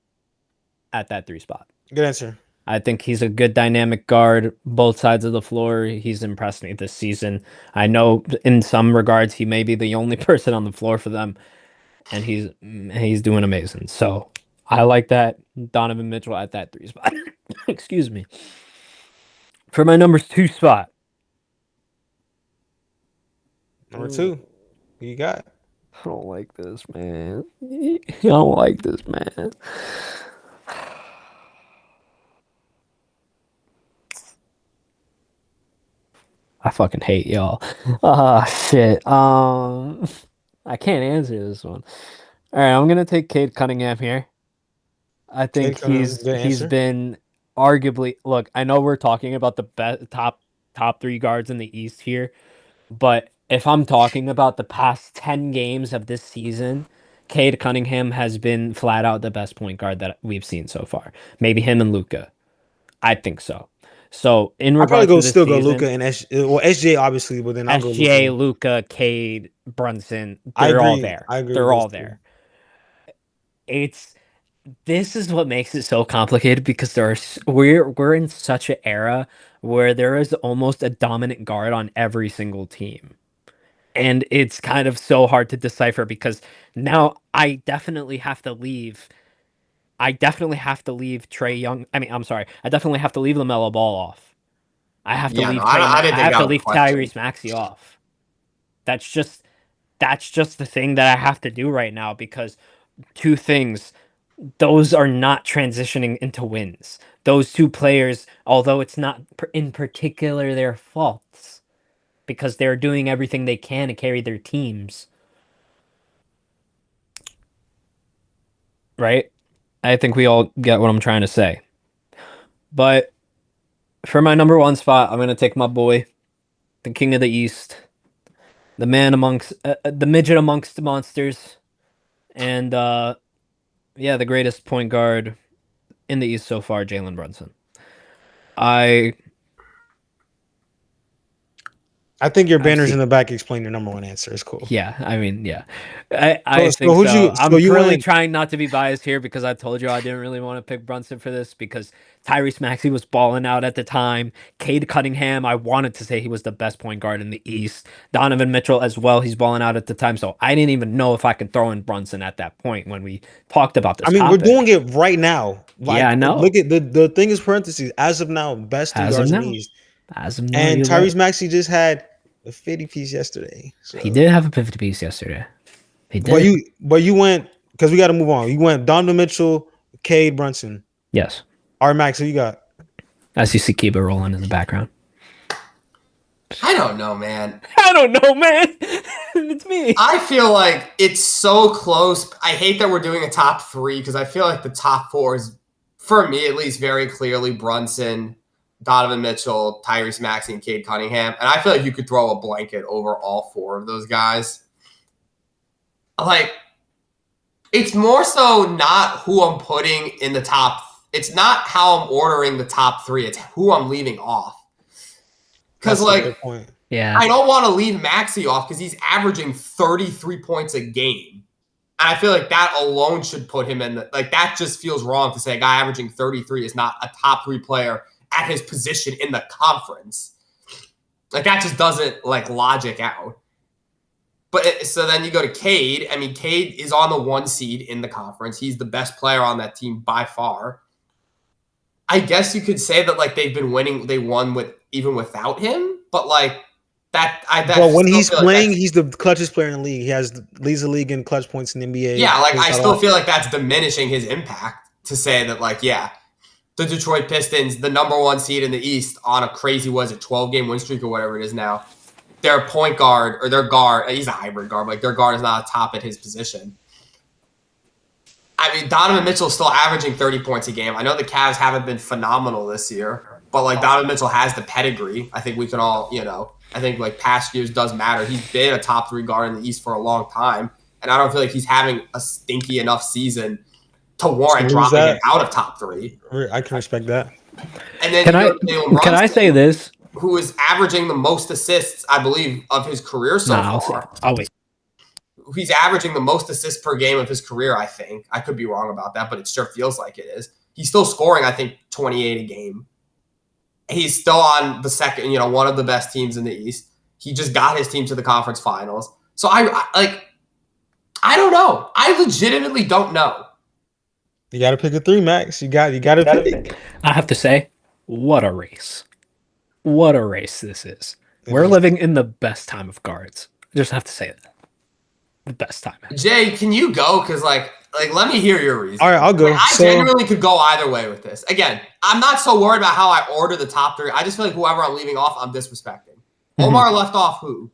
at that 3 spot. Good answer. I think he's a good dynamic guard, both sides of the floor. He's impressed me this season. I know in some regards he may be the only person on the floor for them, and he's doing amazing. So I like that Donovan Mitchell at that 3 spot. Excuse me. For my number 2 spot. Number 2. Who you got? I don't like this, man. I don't like this, man. I fucking hate y'all. Shit. I can't answer this one. All right, I'm gonna take Cade Cunningham here. I think he's been arguably. Look, I know we're talking about the best top 3 guards in the East here, but if I'm talking about the past 10 games of this season, Cade Cunningham has been flat out the best point guard that we've seen so far. Maybe him and Luka. I think so. So in regards to this season, go Luka and SJ obviously, but then I'll go SJ, Luka, Cade, Brunson. They're all there. I agree. They're all there. This is what makes it so complicated because we're in such an era where there is almost a dominant guard on every single team. And it's kind of so hard to decipher because now I definitely have to leave Trae Young. I definitely have to leave LaMelo Ball off. I have to leave Tyrese Maxey off. That's just the thing that I have to do right now because 2 things. Those are not transitioning into wins. Those 2 players, although it's not in particular their faults, because they're doing everything they can to carry their teams. Right? I think we all get what I'm trying to say. But for my number 1 spot, I'm going to take my boy, the king of the East, the man amongst, the midget amongst the monsters, and the greatest point guard in the East so far, Jalen Brunson. I think your banners in the back explain your number 1 answer. It's cool. Yeah, I mean, yeah. I think so. I'm really trying not to be biased here because I told you I didn't really want to pick Brunson for this because Tyrese Maxey was balling out at the time. Cade Cunningham, I wanted to say he was the best point guard in the East. Donovan Mitchell as well, he's balling out at the time. So I didn't even know if I could throw in Brunson at that point when we talked about this topic. We're doing it right now. I know. Look at the thing is parentheses. As of now, best 3 guards in the East. And Tyrese Maxey just had a 50-piece yesterday. So. He did have a 50-piece yesterday. He did. But you went, because we got to move on. You went Donovan Mitchell, Cade, Brunson. Yes. All right, Max, who you got? As you see Kiba rolling in the background. I don't know, man. It's me. I feel like it's so close. I hate that we're doing a top 3 because I feel like the top 4 is, for me at least, very clearly Brunson, Donovan Mitchell, Tyrese Maxey, and Cade Cunningham. And I feel like you could throw a blanket over all 4 of those guys. Like, it's more so not who I'm putting in the top. It's not how I'm ordering the top 3. It's who I'm leaving off. Because, like, I don't want to leave Maxey off because he's averaging 33 points a game. And I feel like that alone should put him in that just feels wrong to say a guy averaging 33 is not a top 3 player at his position in the conference. Like, that just doesn't, logic out. But so then you go to Cade. I mean, Cade is on the 1 seed in the conference. He's the best player on that team by far. I guess you could say that like they've been winning. They won with even without him, but like that. But when he's playing, he's the clutchest player in the league. He leads the league in clutch points in the NBA. Yeah, like I still feel like that's diminishing his impact to say that like the Detroit Pistons, the number 1 seed in the East on a crazy 12-game win streak or whatever it is now. Their point guard or their guard, he's a hybrid guard. Like their guard is not a top at his position. I mean, Donovan Mitchell's still averaging 30 points a game. I know the Cavs haven't been phenomenal this year, but like Donovan Mitchell has the pedigree. I think we can all, I think like past years does matter. He's been a top 3 guard in the East for a long time, and I don't feel like he's having a stinky enough season to warrant dropping it out of top 3. I can respect that. And then can I say this? Who is averaging the most assists, I believe, of his career so far. I'll wait. He's averaging the most assists per game of his career, I think. I could be wrong about that, but it sure feels like it is. He's still scoring, I think, 28 a game. He's still on the second, one of the best teams in the East. He just got his team to the conference finals. So I don't know. I legitimately don't know. You got to pick a 3, Max. You got to pick. I have to say, what a race. What a race this is. We're living in the best time of guards. I just have to say that. The best time. Jay, can you go? Because like let me hear your reason. All right, I'll go. I genuinely could go either way with this. Again, I'm not so worried about how I order the top 3. I just feel like whoever I'm leaving off, I'm disrespecting. Omar left off who?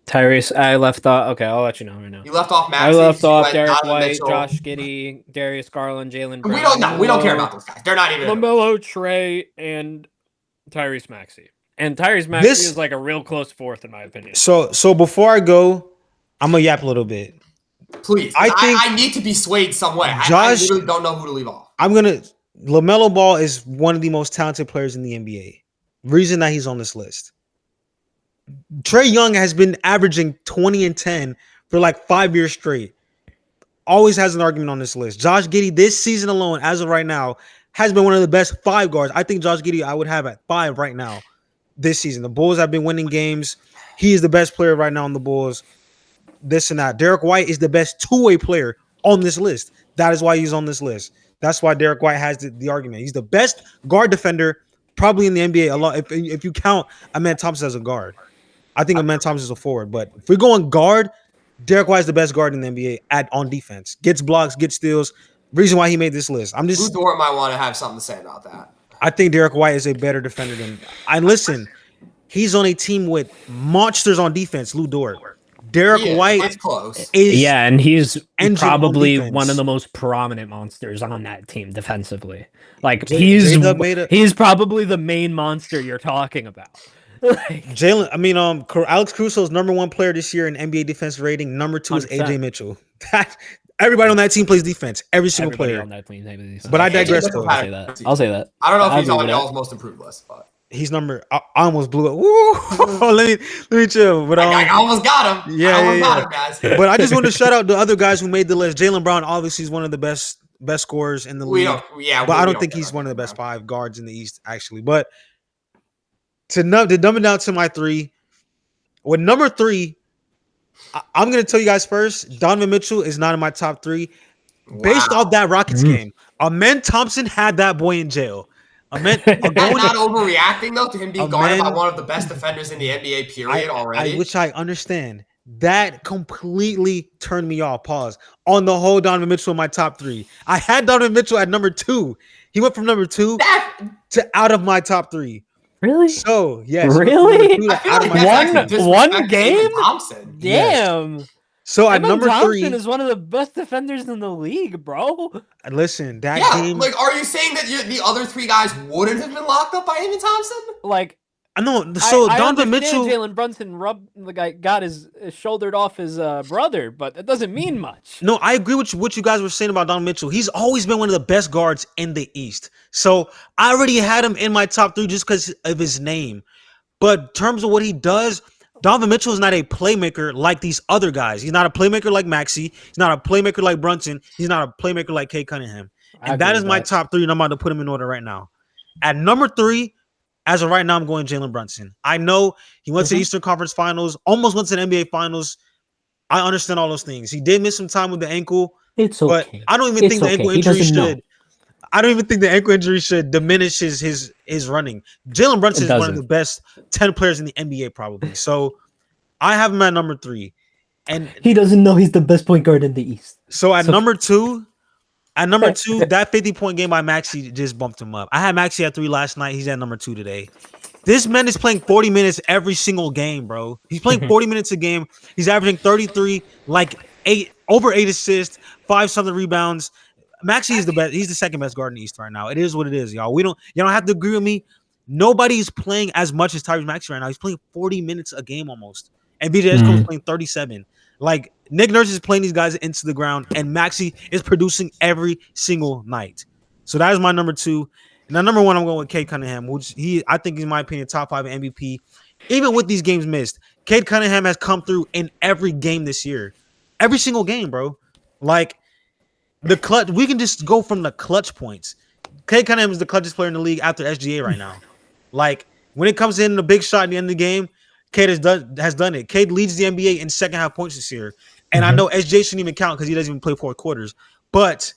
Tyrese. I left off. Okay, I'll let you know right now. You left off Maxey. I left off Derek White, Mitchell, Josh Giddey, Darius Garland, Jalen Brunson. We don't care about those guys. They're not even. LaMelo, Trae, and Tyrese Maxey. And Tyrese Maxey is like a real close 4th in my opinion. So before I go, I'm gonna yap a little bit. Please, I need to be swayed some way. I literally don't know who to leave off. LaMelo Ball is one of the most talented players in the NBA. Reason that he's on this list. Trae Young has been averaging 20 and 10 for like 5 years straight. Always has an argument on this list. Josh Giddey, this season alone, as of right now, has been one of the best 5 guards. I think Josh Giddey I would have at 5 right now this season. The Bulls have been winning games. He is the best player right now on the Bulls. This and that. Derek White is the best 2-way player on this list. That is why he's on this list. That's why Derek White has the argument. He's the best guard defender probably in the NBA. A lot if you count Amen Thompson as a guard. I think Amen Thompson is a forward. But if we're going guard, Derek White is the best guard in the NBA on defense. Gets blocks, gets steals. Reason why he made this list. Lou Dort might want to have something to say about that. I think Derek White is a better defender than listen, he's on a team with monsters on defense, Lou Dort. Derek White is close. And he's probably one of the most prominent monsters on that team defensively. Like he's probably the main monster you're talking about. Alex Caruso's number 1 player this year in NBA defense rating. Number 2 is 100%. AJ Mitchell. Everybody on that team plays defense. Every single player on that team plays defense. But I digress. I'll say that. I don't know if he's on y'all's most improved list, but. He's number. I almost blew it. Woo! let me chill. But I almost got him. Got him, guys. But I just wanted to shout out the other guys who made the list. Jalen Brown, obviously, is one of the best scorers in the league. But I don't think he's one of the best 5 guards in the East, actually. But to dumb it down to my 3, with number 3, I'm going to tell you guys first. Donovan Mitchell is not in my top 3, based off that Rockets game. Amen Thompson had that boy in jail. I'm not overreacting though to him being guarded by one of the best defenders in the NBA period already. Which I understand. That completely turned me off. Pause. On the whole, Donovan Mitchell in my top 3. I had Donovan Mitchell at number 2. He went from number 2 to out of my top 3. Really? So yes. Really? One game? Thompson. Damn. Yes. So at number Thompson 3 is one of the best defenders in the league, bro. Listen, that game. Like, are you saying that the other 3 guys wouldn't have been locked up by Amen Thompson? Like, I know. So Donovan Mitchell, Jalen Brunson got his shouldered off his brother, but that doesn't mean much. No, I agree with what you guys were saying about Donovan Mitchell. He's always been one of the best guards in the East. So I already had him in my top 3 just because of his name. But in terms of what he does, Donovan Mitchell is not a playmaker like these other guys. He's not a playmaker like Maxey. He's not a playmaker like Brunson. He's not a playmaker like Kay Cunningham. And that is my top 3, and I'm about to put him in order right now. At number 3, as of right now, I'm going Jalen Brunson. I know he went to the Eastern Conference Finals, almost went to the NBA Finals. I understand all those things. He did miss some time with the ankle. It's okay. But I don't even think the ankle injury should. I don't even think the ankle injury should diminish his running. Jalen Brunson is one of the best 10 players in the NBA, probably. So I have him at number 3. And he doesn't know he's the best point guard in the East. So at number 2, that 50-point game by Maxey just bumped him up. I had Maxey at 3 last night. He's at number 2 today. This man is playing 40 minutes every single game, bro. He's playing 40 minutes a game. He's averaging 33, over 8 assists, 5-something rebounds. Maxey is the best. He's the second best guard in the East right now. It is what it is, y'all. You don't have to agree with me. Nobody's playing as much as Tyrese Maxey right now. He's playing 40 minutes a game almost. And BJ Edgecombe's playing 37. Like, Nick Nurse is playing these guys into the ground, and Maxey is producing every single night. So that is my number 2. Now, number 1, I'm going with Cade Cunningham, which I think, in my opinion, top 5 MVP. Even with these games missed, Cade Cunningham has come through in every game this year. Every single game, bro. Like, the clutch, we can just go from the clutch points. Cade Cunningham is the clutchest player in the league after SGA right now. Like, when it comes in the big shot at the end of the game, Cade has done it. Cade leads the NBA in second half points this year. And I know SJ shouldn't even count because he doesn't even play 4 quarters. But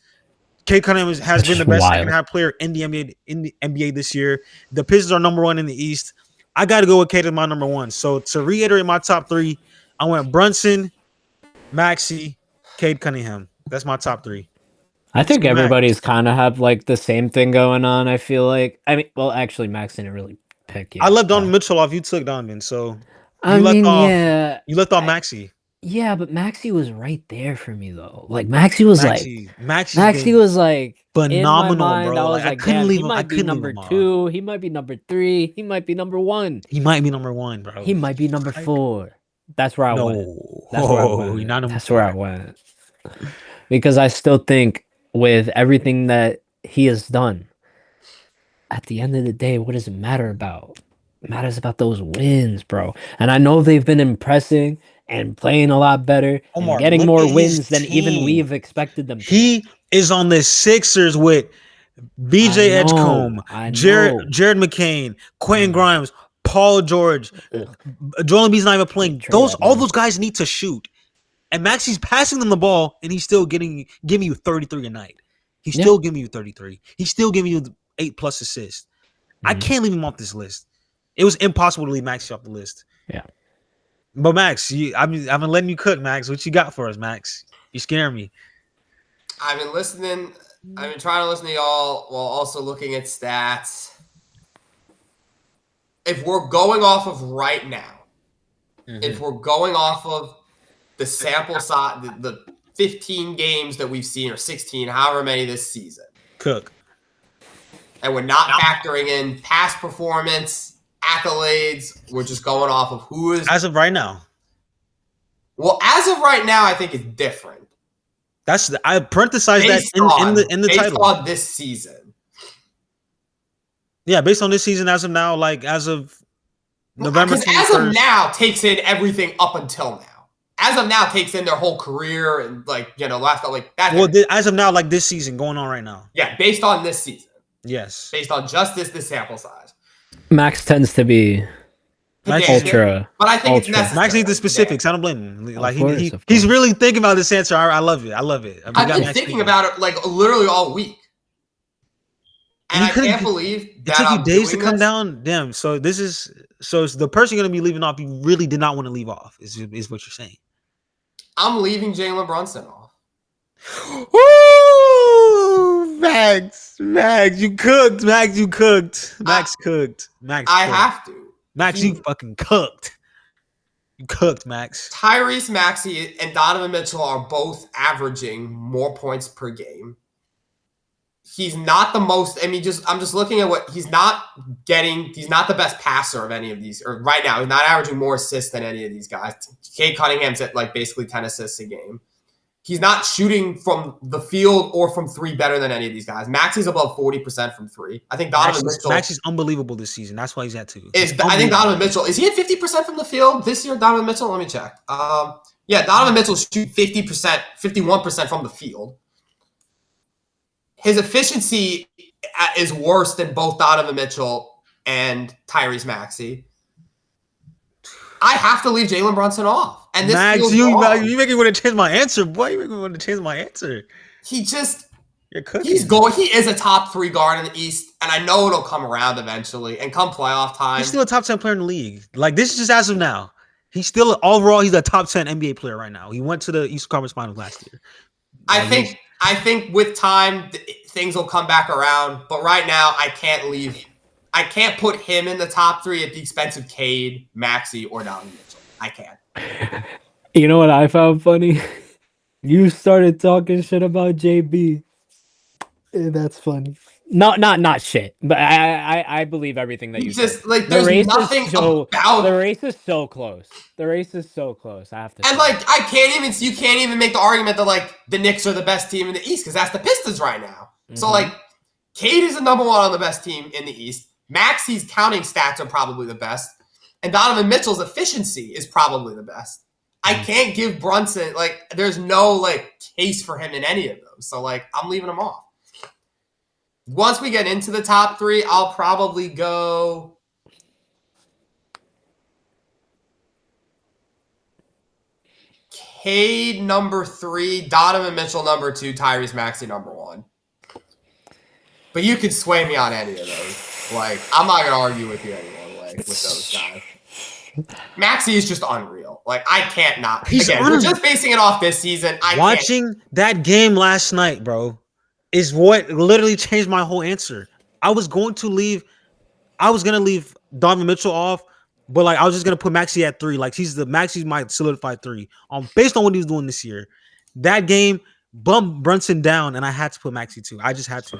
Cade Cunningham has been the best second half player in the NBA this year. The Pistons are number 1 in the East. I got to go with Cade as my number 1. So to reiterate my top 3, I went Brunson, Maxey, Cade Cunningham. That's my top 3. I think everybody's kind of have like the same thing going on. I feel like. I mean, well, actually, Max didn't really pick you. I left Donovan Mitchell off. You took Donovan, so you left off Maxey. Yeah, but Maxey was right there for me though. Like Maxey was Maxey was like phenomenal, mind, bro. I was like, couldn't leave him. He might be number 2. He might be number 3. He might be number 1. He might be number 1, bro. He might be number 4. That's where I went. That's where I went. Because I still think with everything that he has done, at the end of the day, what does it matter about? It matters about those wins, bro. And I know they've been impressing and playing a lot better and getting more wins than even we've expected them to. He is on the Sixers with BJ Edgecombe, Jared McCain, Quentin Grimes, Paul George. Joel Embiid's not even playing. All those guys need to shoot. And Maxey's passing them the ball, and he's still giving you 33 a night. He's still giving you 33. He's still giving you 8+ assists. I can't leave him off this list. It was impossible to leave Maxey off the list. Yeah. But Max, I've been letting you cook, Max. What you got for us, Max? You scaring me. I've been listening. I've been trying to listen to y'all while also looking at stats. If we're going off of right now, if we're going off of the sample size, the 15 games that we've seen, or 16, however many this season. Cook. And we're not factoring in past performance, accolades. We're just going off of who is... As of right now. Well, as of right now, I think it's different. I parenthesize that in the title. Based on this season. Yeah, based on this season as of now, like as of November 21st. As of now takes in everything up until now. As of now takes in their whole career and as of now, like this season going on right now. Yeah, based on this season. Yes. Based on just this sample size. Max tends to be ultra. But I think it's necessary. Max needs the specifics. I don't blame him. Like he's really thinking about this answer. I love it. I've been thinking about it like literally all week. And I can't believe that it took you days to come down. Damn. So it's the person you're gonna be leaving off you really did not want to leave off, is what you're saying. I'm leaving Jalen Brunson off. Woo! Max, you cooked. Max cooked. I have to. Max, you fucking cooked. You cooked, Max. Tyrese Maxey and Donovan Mitchell are both averaging more points per game. He's not the most. I mean, I'm just looking at what he's not getting. He's not the best passer of any of these. Or right now, he's not averaging more assists than any of these guys. Cade Cunningham's at like basically 10 assists a game. He's not shooting from the field or from 3 better than any of these guys. Maxey's above 40% from 3. I think Donovan Mitchell. Maxey's unbelievable this season. That's why he's at 2. I think Donovan Mitchell, is he at 50% from the field this year? Donovan Mitchell, let me check. Donovan Mitchell shoots 50%, 51% from the field. His efficiency is worse than both Donovan Mitchell and Tyrese Maxey. I have to leave Jalen Brunson off. And this Max, you make me want to change my answer, boy. You make me want to change my answer. He just... You're cooking. He is a top 3 guard in the East, and I know it'll come around eventually. And come playoff time, he's still a top 10 player in the league. Like, this is just as of now. He's still overall. He's a top 10 NBA player right now. He went to the Eastern Conference Finals last year. I think with time things will come back around. But right now, I can't put him in the top 3 at the expense of Cade, Maxey, or Donovan Mitchell. I can't. You know what I found funny? You started talking shit about JB. That's funny. Not shit, but I believe everything that you just said. like there's nothing about the race is so close. The race is so close. I have to. And like you can't even make the argument that like the Knicks are the best team in the East because that's the Pistons right now. Mm-hmm. So like, Cade is the number 1 on the best team in the East. Maxey's counting stats are probably the best, and Donovan Mitchell's efficiency is probably the best. I can't give Brunson there's no like case for him in any of those. So like I'm leaving him off. Once we get into the top 3, I'll probably go Cade number 3, Donovan Mitchell number 2, Tyrese Maxey number 1. But you could sway me on any of those. Like, I'm not gonna argue with you anymore. Like with those guys, Maxey is just unreal. Like, I can't not. We're just basing it off this season. Watching that game last night, bro, is what literally changed my whole answer. I was gonna leave Donovan Mitchell off, but like I was just gonna put Maxey at 3. Like Maxey's my solidified 3. Based on what he was doing this year. That game bumped Brunson down, and I had to put Maxey 2. I just had to.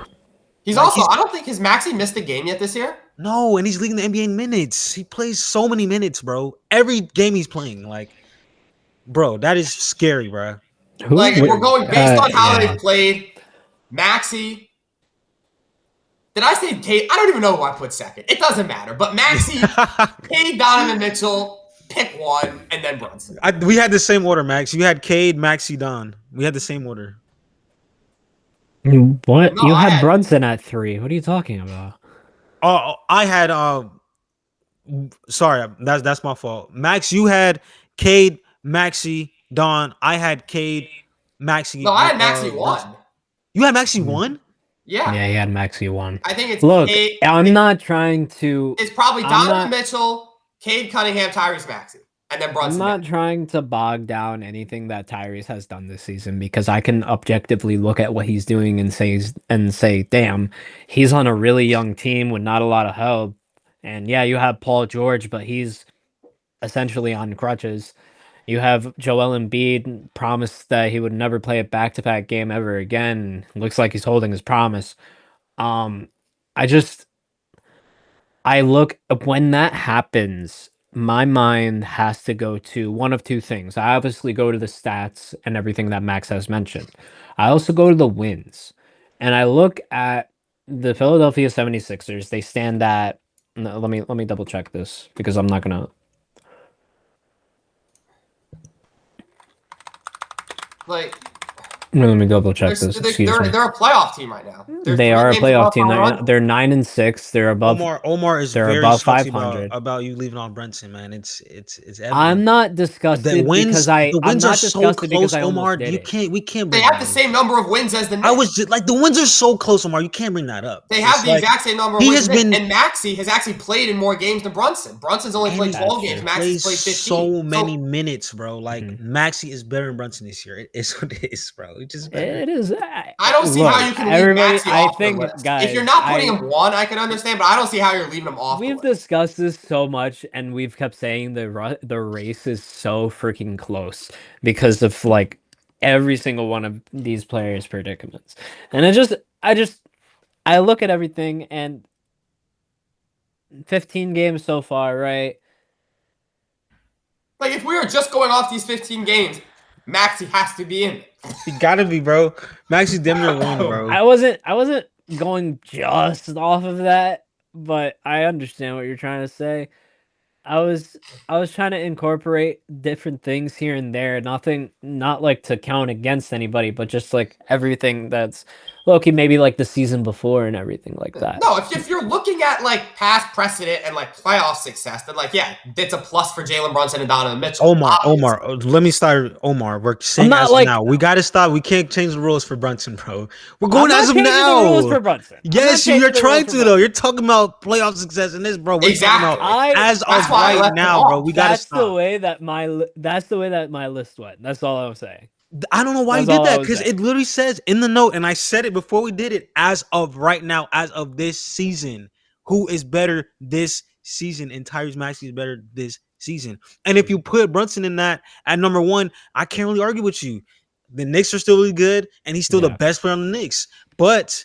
I don't think Maxey missed a game yet this year. No, and he's leading the NBA in minutes. He plays so many minutes, bro. Every game he's playing, like, bro, that is scary, bro. If we're going based on how they've played. Maxey. Did I say Cade? I don't even know who I put second. It doesn't matter. But Maxey, Cade, Donovan Mitchell, pick 1, and then Brunson. We had the same order, Max. You had Cade, Maxey, Don. We had the same order. What? No, you had Brunson at 3. What are you talking about? Oh, I had sorry, that's my fault. Max, you had Cade, Maxey, Don. I had Cade, Maxey. No, I had Maxey 1. You had Maxey 1? Yeah. Yeah, he had Maxey 1. I think it's Cade, I'm not trying to. It's probably Donovan Mitchell, Cade Cunningham, Tyrese Maxey, and then Brunson. I'm not trying to bog down anything that Tyrese has done this season because I can objectively look at what he's doing and say, damn, he's on a really young team with not a lot of help. And yeah, you have Paul George, but he's essentially on crutches. You have Joel Embiid promised that he would never play a back-to-back game ever again. Looks like he's holding his promise. I look, when that happens, my mind has to go to one of 2 things. I obviously go to the stats and everything that Max has mentioned. I also go to the wins. And I look at the Philadelphia 76ers. They stand at, let me double check this because I'm not going to. Like, let me double check this. They're a playoff team right now. They are a playoff team. They're 9-6. They're above. Omar is very above 500. About you leaving on Brunson, man. It's evident. I'm not disgusted because I'm not disgusted because I Omar, did we can't. They have the same number of wins as the Knicks. I was just like, the wins are so close, Omar. You can't bring that up. They have the exact same number of wins. And Maxey has actually played in more games than Brunson. Brunson's only played 12 games. Maxey's played 15. So many minutes, bro. Like, Maxey is better than Brunson this year. It's what it is, bro. It is. I don't see how you can leave Maxey off the list. Guys, if you're not putting him 1, I can understand, but I don't see how you're leaving him off. We've discussed this so much, and we've kept saying the race is so freaking close because of like every single one of these players' predicaments. And I look at everything, and 15 games so far, right? Like, if we were just going off these 15 games, Maxey has to be in it. You gotta be, bro. Maxey's damn near 1, bro. I wasn't going just off of that, but I understand what you're trying to say. I was trying to incorporate different things here and there. Not like to count against anybody, but just like everything that's Loki, maybe like the season before and everything like that. No, if you're looking at like past precedent and like playoff success, then like it's a plus for Jalen Brunson and Donovan Mitchell. Omar, let me start. Omar, we're saying as of now. We got to stop. We can't change the rules for Brunson, bro. We're going as of now. The rules for Brunson. Yes, you're trying to though. You're talking about playoff success in this, bro. We're talking about as of right now, bro. We got to stop. That's the way that my list went. That's all I'm saying. I don't know why you did that because it literally says in the note, and I said it before we did it, as of right now, as of this season, who is better this season? And Tyrese Maxey is better this season. And if you put Brunson in that at number one, I can't really argue with you. The Knicks are still really good, and he's still the best player on the Knicks. But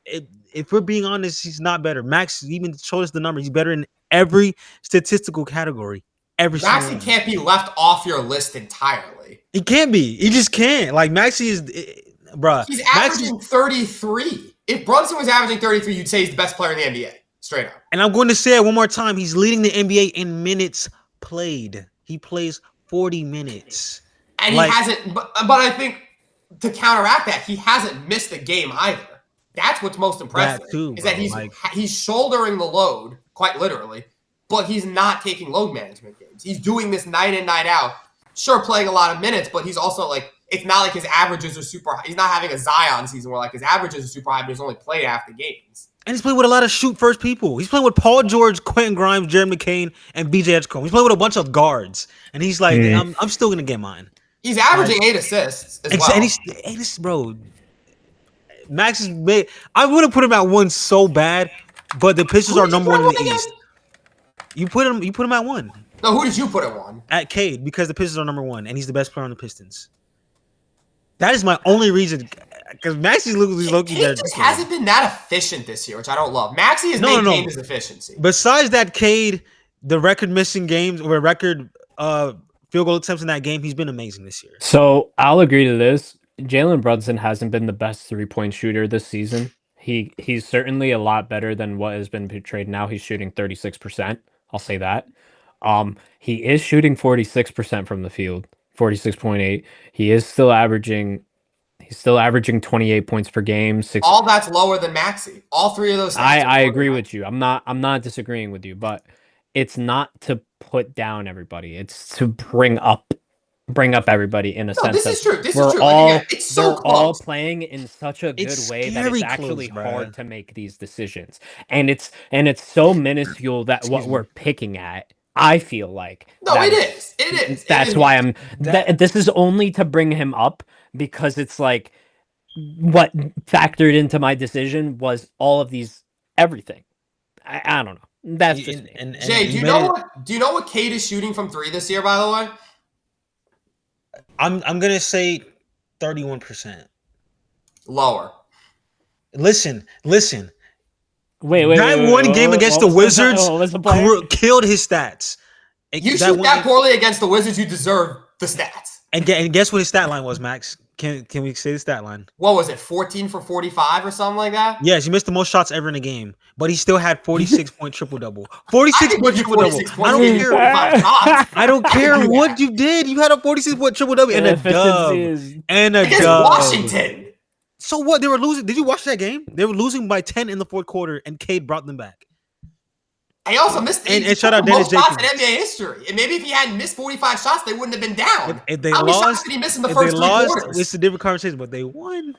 if we're being honest, he's not better. Max even showed us the numbers. He's better in every statistical category. Maxey can't be left off your list entirely. He can't be. He just can't. Like Maxey is, bruh. He's averaging 33. If Brunson was averaging 33, you'd say he's the best player in the NBA. Straight up. And I'm going to say it one more time. He's leading the NBA in minutes played. He plays 40 minutes. And he hasn't. But I think to counteract that, he hasn't missed a game either. That's what's most impressive. That too, is that he's shouldering the load quite literally. But he's not taking load management games. He's doing this night in, night out. Sure, playing a lot of minutes, but he's also like, it's not like his averages are super high. He's not having a Zion season where like his averages are super high, but he's only played half the games. And he's playing with a lot of shoot first people. He's playing with Paul George, Quentin Grimes, Jared McCain, and BJ Edgecombe. He's playing with a bunch of guards. And he's like, I'm still going to get mine. He's averaging 8 assists as well. And he's 8 assists, bro. Max is made. I would have put him at 1 so bad, but the Pistons are number 1 in the East. You put him at 1. No, who did you put at 1? At Cade, because the Pistons are number 1, and he's the best player on the Pistons. That is my only reason. Because Maxey's low-key better. He just hasn't been that efficient this year, which I don't love. Maxey has maintained his efficiency. Besides that, Cade, the record missing games or record field goal attempts in that game, he's been amazing this year. So I'll agree to this. Jalen Brunson hasn't been the best 3-point shooter this season. He's certainly a lot better than what has been portrayed now. He's shooting 36%. I'll say that. He is shooting 46% from the field, 46.8. He's still averaging 28 points per game. All that's lower than Maxey. All three of those. I agree with you. I'm not disagreeing with you, but it's not to put down everybody. It's to bring up everybody in a sense. This is true. This is true. It's so close. All playing in such a good way that it's actually hard to make these decisions. And it's so minuscule that what we're picking at, I feel like. No, it is. It is. That's why this is only to bring him up because it's like what factored into my decision was all of these everything. I don't know. That's just and Jay, do you know what Cade is shooting from 3 this year, by the way? I'm gonna say 31%. Lower. Listen. Wait. That one game against the Wizards killed his stats. You shoot that poorly against the Wizards, you deserve the stats. And guess what his stat line was, Max? Can we say the stat line? What was it? 14 for 45 or something like that? Yes, he missed the most shots ever in a game, but he still had 46-point triple-double. 46-point triple-double. I don't care. I don't care what you did. You had a 46-point triple-double and a dub. Against Washington. So what? They were losing. Did you watch that game? They were losing by 10 in the fourth quarter, and Cade brought them back. He also missed and shout out Dennis Jacobs. Shots in NBA history. And maybe if he hadn't missed 45 shots, they wouldn't have been down. If they lost, did he miss in the first 3 quarters? It's a different conversation, but they won.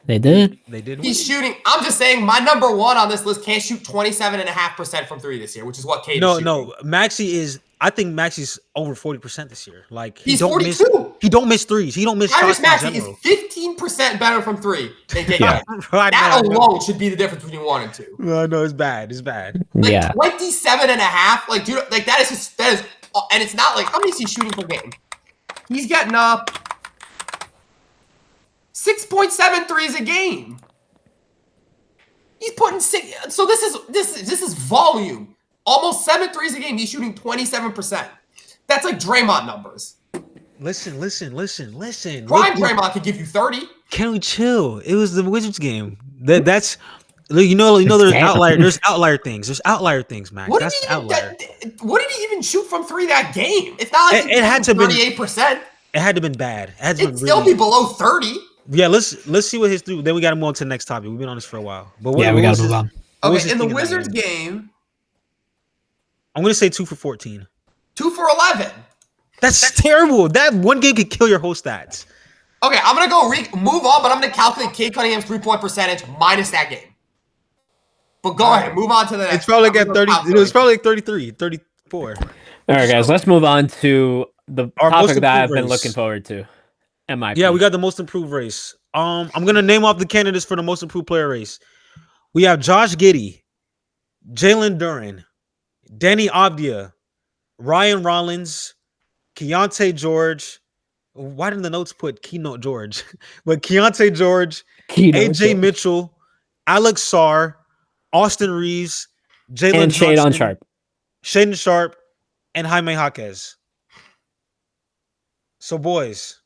They did. He's shooting. I'm just saying my number 1 on this list can't shoot 27.5% from 3 this year, which is what Cade is shooting. No. Maxey is. I think Maxey's over 40% this year. Like he's 42. He don't miss threes. He don't miss shots. Maxey is 15% better from 3 than Cade. That alone should be the difference between 1 and 2. No, it's bad. It's bad. Like 27.5. Like, dude, like that is, and it's not like how many is he shooting per game? He's getting up 6.7 threes a game. He's putting 6. So this is volume. Almost 7 threes a game. He's shooting 27%. That's like Draymond numbers. Listen. Prime Draymond could give you 30. Can we chill? It was the Wizards game. That's you know. There's outlier. There's outlier things. There's outlier things, Max. What did he even shoot from 3 that game? It's not like it had to 38%. It had to been bad. It'd still be below 30. Yeah, let's see what his do. Then we got to move on to the next topic. We've been on this for a while, but we got to move on. Okay, in the Wizards game, I'm gonna say 2 for 14. 2 for 11. That's terrible. That one game could kill your whole stats. Okay, I'm gonna go move on, but I'm gonna calculate Cade Cunningham's 3-point percentage minus that game. But go ahead, move on to the next. It's probably like at 30. It was probably like 33, 34. All right, guys, let's move on to the topic that I've been looking forward to. MIP. Yeah, we got the most improved race. I'm gonna name off the candidates for the most improved player race. We have Josh Giddey, Jalen Duren, Danny Avdia, Ryan Rollins, Keontae George. Why didn't the notes put Keynote George? But Keontae George, AJ Mitchell, Alex Sarr, Austin Reaves, Jalen Johnson, Shaedon Sharpe, and Jaime Jaquez. So, boys,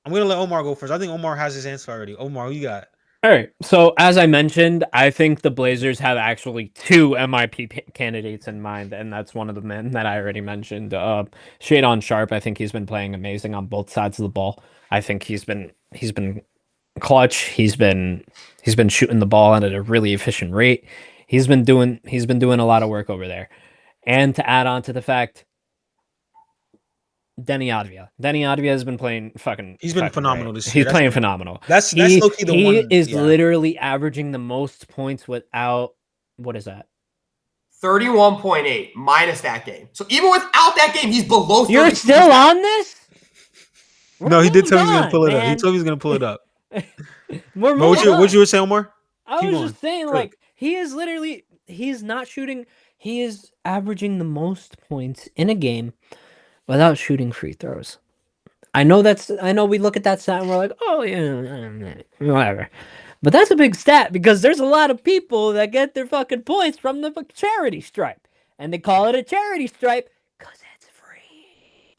I'm going to let Omar go first. I think Omar has his answer already. Omar, who you got? All right. So, as I mentioned, I think the Blazers have actually 2 MIP candidates in mind, and that's one of the men that I already mentioned. Shaedon Sharpe, I think he's been playing amazing on both sides of the ball. I think he's been clutch. He's been shooting the ball at a really efficient rate. He's been doing a lot of work over there. And to add on to the fact, Denny Avdia has been playing He's been phenomenal this year. He's playing phenomenal. That's low-key the one. He is literally averaging the most points without, what is that? 31.8 minus that game. So even without that game, he's below 30. You're still on this? No, he did tell me he was going to pull it up. He told me he was going to pull it up. What you were saying, Omar? I was just saying, like, he is literally, he's not shooting. He is averaging the most points in a game without shooting free throws. I know we look at that stat and we're like, oh yeah, whatever. But that's a big stat because there's a lot of people that get their fucking points from the charity stripe. And they call it a charity stripe because it's free.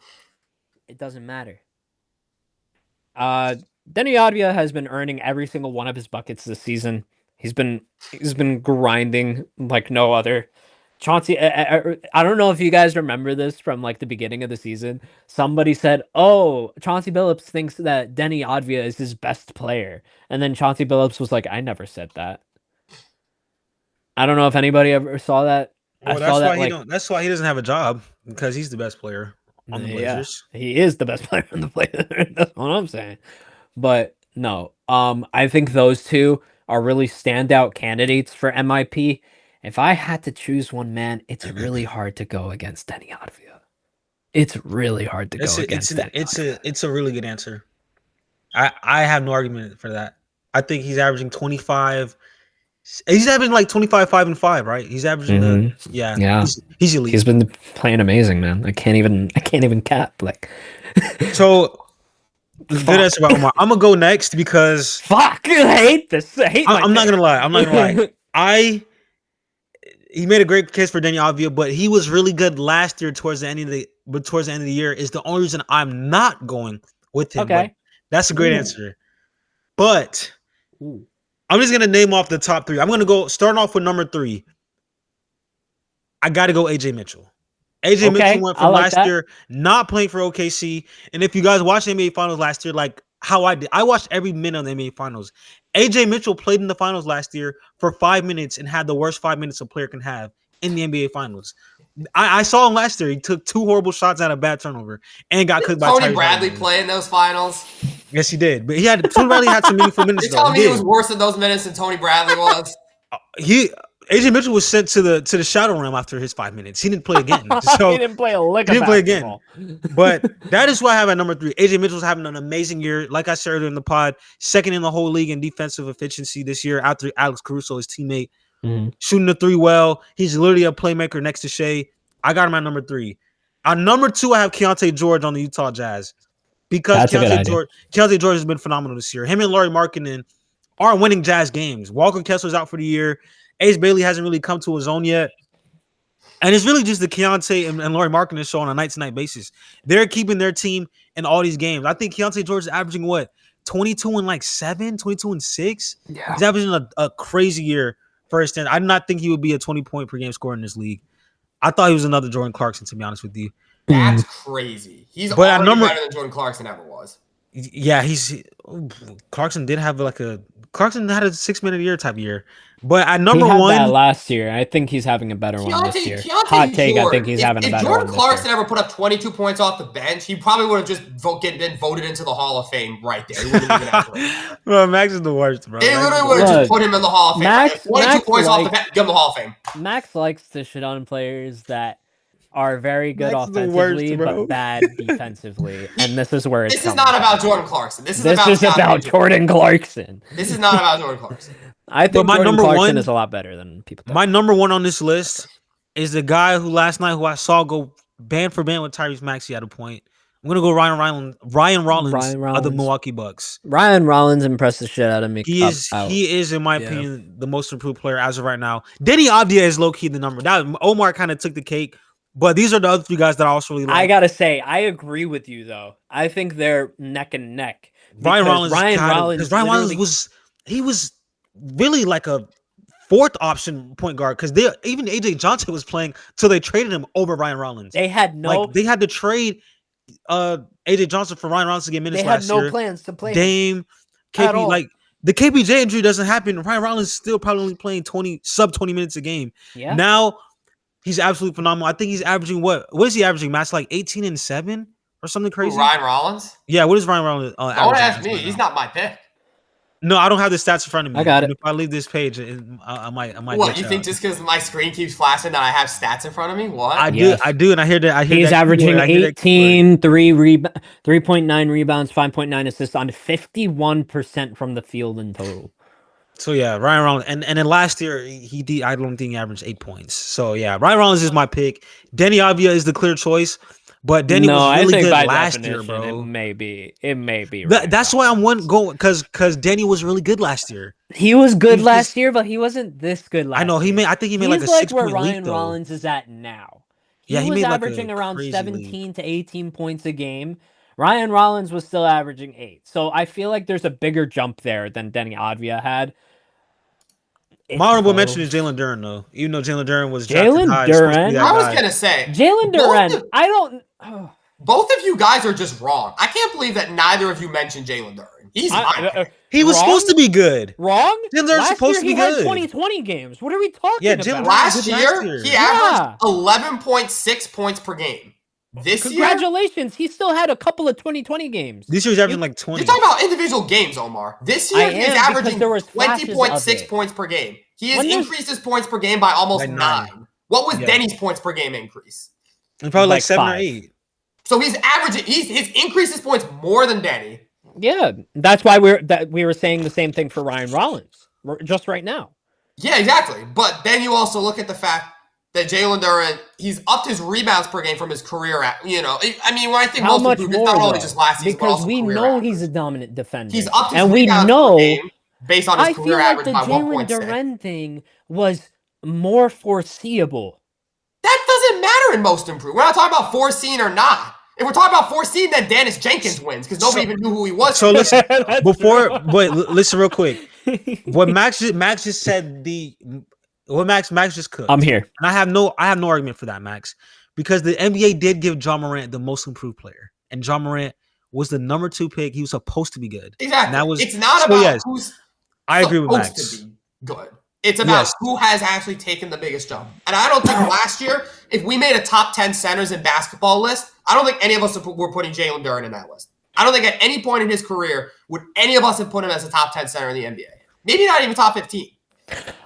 It doesn't matter. Denny Avdia has been earning every single one of his buckets this season. He's been grinding like no other. Chauncey, I don't know if you guys remember this from like the beginning of the season. Somebody said, "Oh, Chauncey Billups thinks that Denny Avdia is his best player," and then Chauncey Billups was like, "I never said that." I don't know if anybody ever saw that. Well, that's why he doesn't have a job because he's the best player on the Blazers. Yeah, he is the best player on the Blazers. That's what I'm saying. But no, I think those two are really standout candidates for MIP. If I had to choose one, man, it's really hard to go against Denny Avdia. It's really hard to go against Denny Avdia. It's a really good answer. I have no argument for that. I think he's averaging 25. He's averaging like 25, 5 and 5, right? He's averaging yeah. He's elite. He's been playing amazing, man. I can't even cap like. So good answer about Omar. I'm gonna go next because fuck. I hate this. I'm not gonna lie. He made a great case for Denny Avdia, but he was really good last year towards the end of the year is the only reason I'm not going with him. Okay. But that's a great answer. But I'm just gonna name off the top 3. I'm gonna go starting off with number 3. I gotta go AJ Mitchell. AJ Mitchell went from last year not playing for OKC. And if you guys watched the NBA Finals last year, like how I did, I watched every minute of the NBA Finals. AJ Mitchell played in the finals last year for 5 minutes and had the worst 5 minutes a player can have in the NBA Finals. I saw him last year. He took 2 horrible shots at a bad turnover and got cooked by Tony Bradley play in those finals. Yes, he did. But Tony Bradley had some meaningful minutes. You're telling me he was worse in those minutes than Tony Bradley was? AJ Mitchell was sent to the shadow realm after his 5 minutes. He didn't play again. So he didn't play a lick. He didn't play again. But that is why I have at number 3. AJ Mitchell's having an amazing year. Like I said earlier in the pod, second in the whole league in defensive efficiency this year after Alex Caruso, his teammate, shooting the 3 well. He's literally a playmaker next to Shea. I got him at number 3. On number 2, I have Keontae George on the Utah Jazz because Keontae George has been phenomenal this year. Him and Lauri Markkanen are winning Jazz games. Walker Kessler's out for the year. Ace Bailey hasn't really come to his own yet. And it's really just the Keontae and Lauri Markkanen show on a night-to-night basis. They're keeping their team in all these games. I think Keontae George is averaging, 22 and 7, 22 and 6? Yeah. He's averaging a crazy year for his stand. I did not think he would be a 20-point per game scorer in this league. I thought he was another Jordan Clarkson, to be honest with you. That's crazy. He's already better than Jordan Clarkson ever was. Yeah, Clarkson did have Clarkson had a 6 man a year type year, but at number one that last year, I think he's having a better one this year. Hot take, I think he's having a better one. If Jordan Clarkson ever put up 22 points off the bench, he probably would have just been voted into the Hall of Fame right there. He wouldn't even have to. Bro, Max is the worst, bro. They literally would have just put him in the Hall of Fame. 22 points off the bench, give him the Hall of Fame. Max likes to shit on players that are very good offensively, but bad defensively. And this is where it's This is not about Jordan Clarkson. This is about Jordan Clarkson. This is not about Jordan Clarkson. I think Jordan Clarkson is a lot better than people think. My number one on this list is the guy who last night I saw go band for band with Tyrese Maxey at a point. I'm gonna go Ryan Rollins of the Milwaukee Bucks. Ryan Rollins impressed the shit out of me. He is, in my opinion, the most improved player as of right now. Denny Avdia is low key the number. That Omar kind of took the cake. But these are the other three guys that I also really like. I gotta say, I agree with you though. I think they're neck and neck. Ryan Rollins was really like a fourth option point guard because even AJ Johnson was playing till they traded him over Ryan Rollins. They had they had to trade AJ Johnson for Ryan Rollins to get minutes last year. They had no plans to play Dame, KP, like the KPJ injury doesn't happen. Ryan Rollins is still probably playing sub 20 minutes a game. Yeah. Now he's absolutely phenomenal. I think he's averaging what is he averaging? Max, like 18 and 7 or something crazy. Ryan Rollins? Yeah, what is Ryan Rollins? Don't ask me. He's not my pick. No, I don't have the stats in front of me. I got it. If I leave this page, I might. What, you think just because my screen keeps flashing that I have stats in front of me? What? I do, and I hear that. He's averaging 18, 3.9 rebounds, 5.9 assists on 51% from the field in total. So yeah, Ryan Rollins, and then last year I don't think he averaged 8 points. So yeah, Ryan Rollins is my pick. Denny Avdia is the clear choice. But Denny was really good last year, bro. It may be. That's why I'm going because Denny was really good last year. He was good last year, but he wasn't this good last year. I know I think he made like a 6 point leap though. Where Ryan Rollins is at now. He was averaging around 17 to 18 points a game. Ryan Rollins was still averaging 8. So I feel like there's a bigger jump there than Denny Avdia had. My honorable mention is Jalen Duren, though. Even though Jalen Duren was Jalen Duren. I was gonna say Jalen Duren. I don't. Both of you guys are just wrong. I can't believe that neither of you mentioned Jalen Duren. He was supposed to be good. Wrong? Jalen Duren's supposed to be good. 2020 games. What are we talking about? Last year, he averaged 11.6 points per game. Congratulations, he still had a couple of 2020 games. This year's averaging like 20. You're talking about individual games, Omar. This year, he's averaging 20.6 points per game. He has increased his points per game by almost 9. What was Denny's points per game increase? And probably like 7 or 8. So he's averaging. He's increased his points more than Denny. Yeah, that's why we were saying the same thing for Ryan Rollins just right now. Yeah, exactly. But then you also look at the fact that Jalen Duren, he's upped his rebounds per game from his career. I mean, when I think how much more, it's not only just last season, because we know he's a dominant defender. He's upped his rebounds per game based on his career average by 1.6. I feel like the Jalen Duren thing was more foreseeable. That doesn't matter in most improved. We're not talking about foreseen or not. If we're talking about foreseen, then Dennis Jenkins wins because nobody even knew who he was. So listen, listen real quick. What Max just said, Max just cooked. I'm here, and I have no argument for that, Max, because the NBA did give Ja Morant the most improved player, and Ja Morant was the number 2 pick. He was supposed to be good. Exactly. It's not about who's. I agree with Max. To be good. It's about who has actually taken the biggest jump. And I don't think last year, if we made a top 10 centers in basketball list, I don't think any of us were putting Jalen Duren in that list. I don't think at any point in his career would any of us have put him as a top 10 center in the NBA. Maybe not even top 15.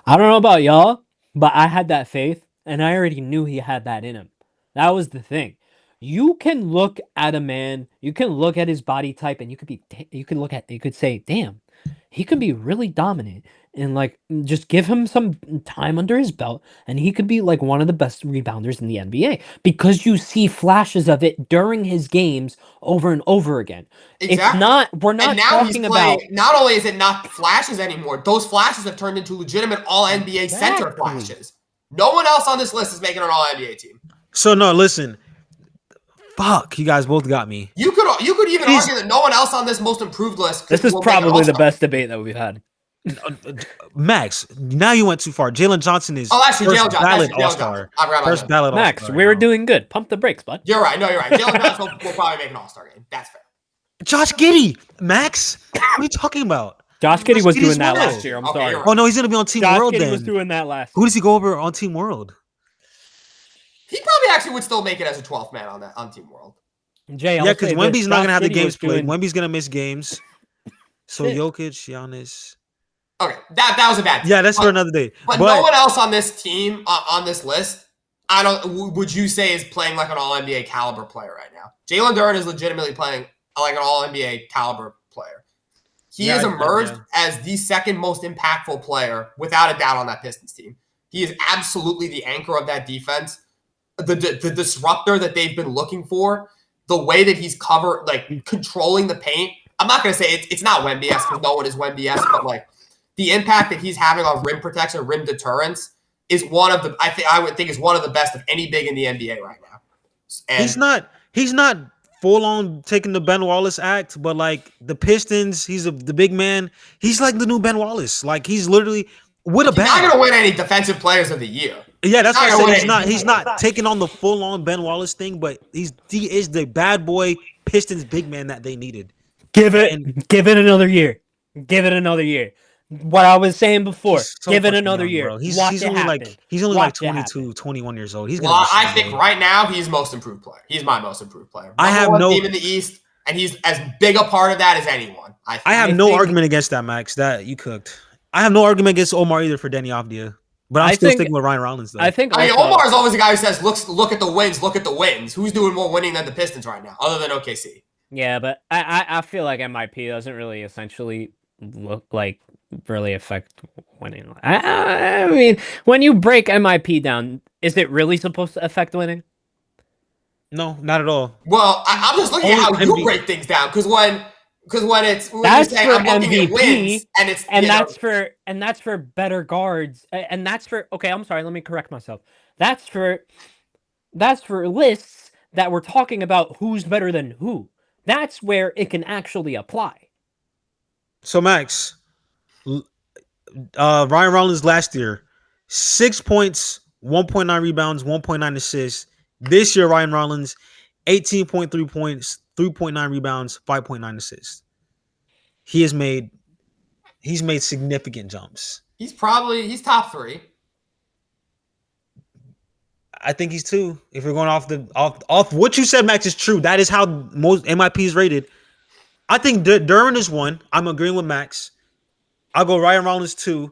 I don't know about y'all, but I had that faith, and I already knew he had that in him. That was the thing. You can look at a man, you can look at his body type, and you could say, damn, he could be really dominant, and like just give him some time under his belt, and he could be like one of the best rebounders in the NBA because you see flashes of it during his games over and over again. Exactly. We're not talking about. Not only is it not flashes anymore, those flashes have turned into legitimate All NBA center flashes. No one else on this list is making an All NBA team. So no, listen. Fuck, you guys both got me. You could even argue that no one else on this most improved list. This is probably the best debate that we've had. Max, now you went too far. Jalen Johnson is first ballot All-Star. First ballot Max, we were doing good. Pump the brakes, bud. You're right. No, you're right. Jalen Johnson will probably make an All-Star game. That's fair. Josh Giddey, Max. What are you talking about? Josh Giddey was doing that World. last year. I'm sorry. Oh no, he's gonna be on Team World. Josh Giddey then was doing that last. Who does he go over on Team World? He probably actually would still make it as a 12th man on Team World. Jay, yeah, because Wemby's not gonna have the games played. Wemby's gonna miss games. So Jokic, Giannis. Okay, that was a bad team. Yeah, that's for another day. But no one else on this team on this list, would you say is playing like an All NBA caliber player right now? Jalen Duren is legitimately playing like an All NBA caliber player. He has emerged as the second most impactful player, without a doubt, on that Pistons team. He is absolutely the anchor of that defense, the disruptor that they've been looking for, the way that he's controlling the paint. I'm not going to say it's not Wemby-esque because no one is Wemby-esque, but like the impact that he's having on rim protection, rim deterrence is one of the I would think is one of the best of any big in the NBA right now. And he's not full on taking the Ben Wallace act, but like the Pistons, he's the big man. He's like the new Ben Wallace. Like he's literally with a bag. He's not going to win any defensive players of the year. Yeah, that's what I said. He's not taking on the full on Ben Wallace thing, but he is the bad boy Pistons big man that they needed. Give it another year. Give it another year. What I was saying before, give it another year. He's only like 22, 21 years old. I think right now he's most improved player. He's my most improved player. I have no team in the East, and he's as big a part of that as anyone. I have no argument against that, Max. That you cooked. I have no argument against Omar either for Denny Avdia. But I'm still sticking with Ryan Rollins, though. I mean, Omar is always the guy who says, look at the wins, look at the wins. Who's doing more winning than the Pistons right now, other than OKC? Yeah, but I feel like MIP doesn't really essentially look like really affect winning. I mean, when you break MIP down, is it really supposed to affect winning? No, not at all. Well, I'm just looking at how you break things down, because when that's for MVP, wins, and that's for better guards, and that's for I'm sorry, let me correct myself. That's for lists that we're talking about who's better than who. That's where it can actually apply. So Max, Ryan Rollins last year, 6 points, 1.9 rebounds, 1.9 assists. This year, Ryan Rollins, 18.3 points, 3.9 rebounds, 5.9 assists. He's made significant jumps. He's top 3. I think he's 2. If we're going off what you said, Max, is true. That is how most MIP is rated. I think Duren is 1. I'm agreeing with Max. I'll go Ryan Rollins 2.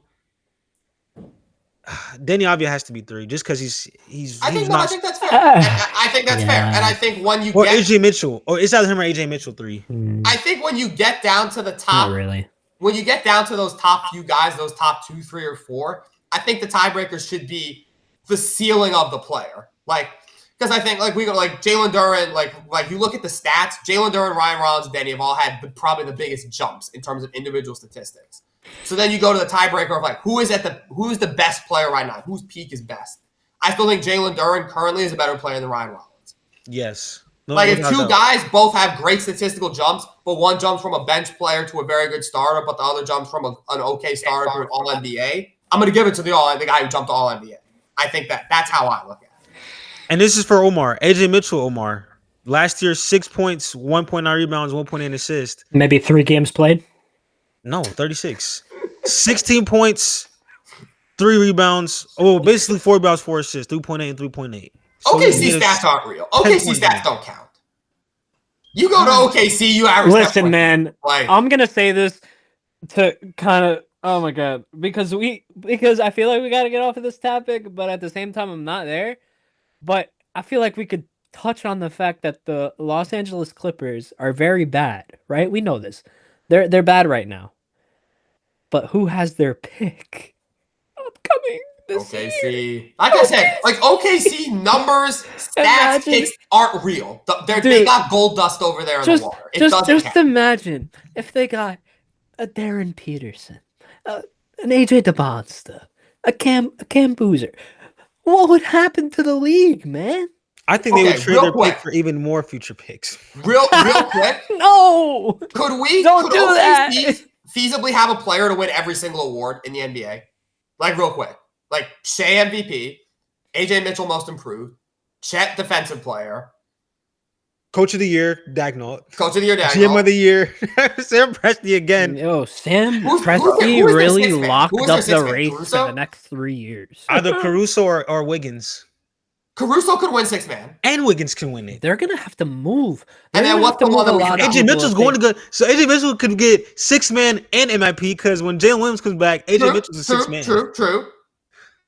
Denny Avdia has to be 3, just because he's. I think that's fair. I think that's fair, and I think when you get AJ Mitchell, or it's either him or AJ Mitchell 3. I think when you get down to the top, not really. When you get down to those top few guys, those top 2, 3, or 4, I think the tiebreakers should be the ceiling of the player. Like, because I think we go Jalen Duren, like you look at the stats, Jalen Duren, Ryan Rollins, and Denny have all had probably the biggest jumps in terms of individual statistics. So then you go to the tiebreaker of who's the best player right now? Whose peak is best? I still think Jalen Duren currently is a better player than Ryan Rollins. Yes. If two guys both have great statistical jumps, but one jumps from a bench player to a very good starter, but the other jumps from an okay starter to an All NBA, I'm going to give it to the guy who jumped to All NBA. I think that's how I look at it. And this is for Omar. AJ Mitchell, Omar. Last year, 6 points, 1.9 rebounds, 1.8 assists. Maybe 3 games played? No, 36. 16 points, 3 rebounds. Oh, basically 4 rebounds, 4 assists, 3.8 and 3.8. So OKC stats aren't real. OKC stats don't count. You go to OKC, you average. Listen, man, I'm going to say this to kind of, oh my God, because I feel like we got to get off of this topic, but at the same time, I'm not there. But I feel like we could touch on the fact that the Los Angeles Clippers are very bad, right? We know this. They're bad right now. But who has their pick upcoming this year? Like I said, OKC numbers, stats, picks aren't real. They got gold dust over there in the water. Just imagine if they got a Darren Peterson, an AJ DeMonsta, a Cam Boozer. What would happen to the league, man? I think they would trade their pick for even more future picks. Real quick. No. Could do that? Feasibly have a player to win every single award in the NBA? Real quick. Shea MVP, AJ Mitchell most improved, Chet defensive player, Coach of the year, Dagnall. Coach of the year, Dagnall. GM of the year, Sam Presti again. Yo, Sam Presti really locked up the race for the next 3 years. Either Caruso or Wiggins. Caruso could win 6-man. And Wiggins can win it. They're going to have to move. And then what's the one that we AJ Mitchell's going to go. So AJ Mitchell could get 6-man and MIP because when Jalen Williams comes back, AJ Mitchell's a 6-man. True.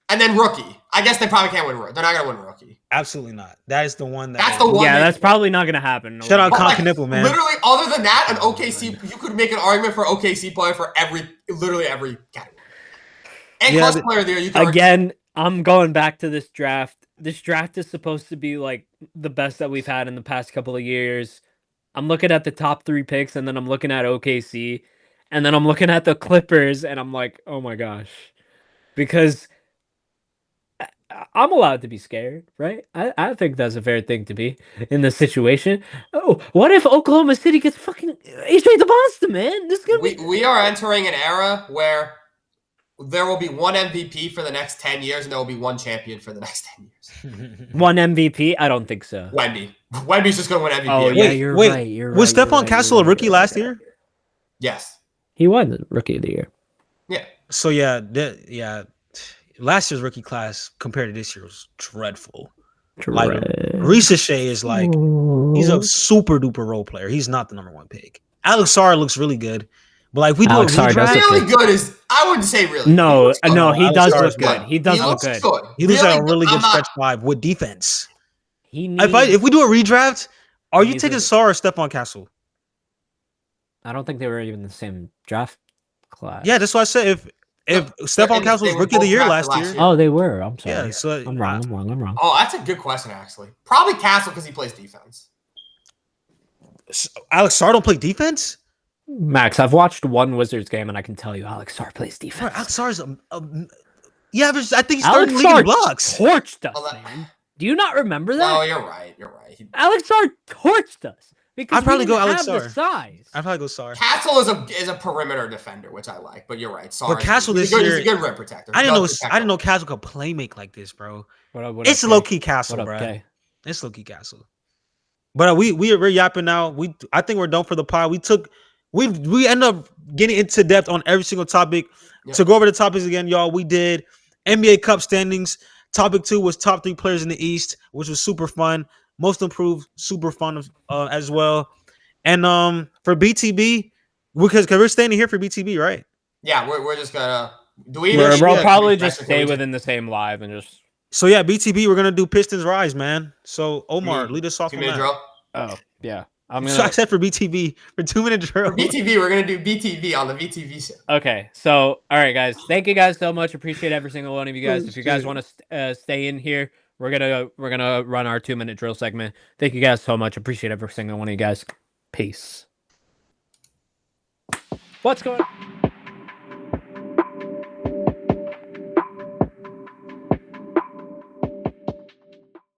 And then rookie. I guess they probably can't win. They're not going to win rookie. Absolutely not. That is the one. That's the one. Yeah, that's probably not going to happen. Shout out Con Knipple, man. Literally, other than that, an OKC, you could make an argument for OKC player for literally every category. And clutch player there, you could again, I'm going back to this draft. This draft is supposed to be like the best that we've had in the past couple of years. I'm looking at the top 3 picks, and then I'm looking at OKC, and then I'm looking at the Clippers, and I'm like, oh my gosh. Because I'm allowed to be scared, right? I think that's a fair thing to be in this situation. Oh, what if Oklahoma City gets fucking straight to Boston, man? This is gonna we are entering an era where there will be one MVP for the next 10 years, and there will be one champion for the next 10 years. One MVP? I don't think so. Wemby's just going to win MVP. Oh, yeah, you're right. Was Stephon Castle a rookie last year? Yes. He won the Rookie of the Year. Yeah. So, yeah. Last year's rookie class compared to this year was dreadful. Like, Risache is like, he's a super duper role player. He's not the number 1 pick. Alex Sarr looks really good. But like we do really good is I wouldn't say really. No, he does look good. He does look good. He looks like a really good stretch 5 with defense. If we do a redraft, are you taking Sarr or Stephon Castle? I don't think they were even the same draft class. Yeah, that's why I said if Stephon Castle was rookie of the year last year. Oh, they were. I'm sorry. Yeah, so I'm wrong. Oh, that's a good question actually. Probably Castle because he plays defense. Alex Sarr don't play defense? Max, I've watched one Wizards game, and I can tell you Alex Sarr plays defense. Bro, Alex Sarr's I think he's starting league in blocks. Torched us, man. Do you not remember that? No, you're right. Alex Sarr torched us because I'd probably go Alex Sarr. The size. I'd probably go Sarr. Castle is a perimeter defender, which I like, but you're right. Sarr, but Castle this year, he's a good rim protector. I didn't know Castle could play make like this, bro. It's low key Castle, bro. It's low key Castle. But we're yapping now. I think we're done for the pod. We end up getting into depth on every single topic. Yep. To go over the topics again, y'all, we did NBA Cup standings. Topic 2 was top 3 players in the East, which was super fun. Most improved, super fun as well. And for BTB, because we're staying here for BTB, right? Yeah, we're just gonna. We'll probably just stay within the same live and just. So yeah, BTB, we're gonna do Pistons Rise, man. So Omar, lead us off on that. Drill? Oh yeah. So I said for BTB for 2-minute drill. For BTB, we're gonna do BTB on the BTB show. Okay, so all right, guys, thank you guys so much. Appreciate every single one of you guys. If you guys want to stay in here, we're gonna run our 2-minute drill segment. Thank you guys so much. Appreciate every single one of you guys. Peace. What's going on?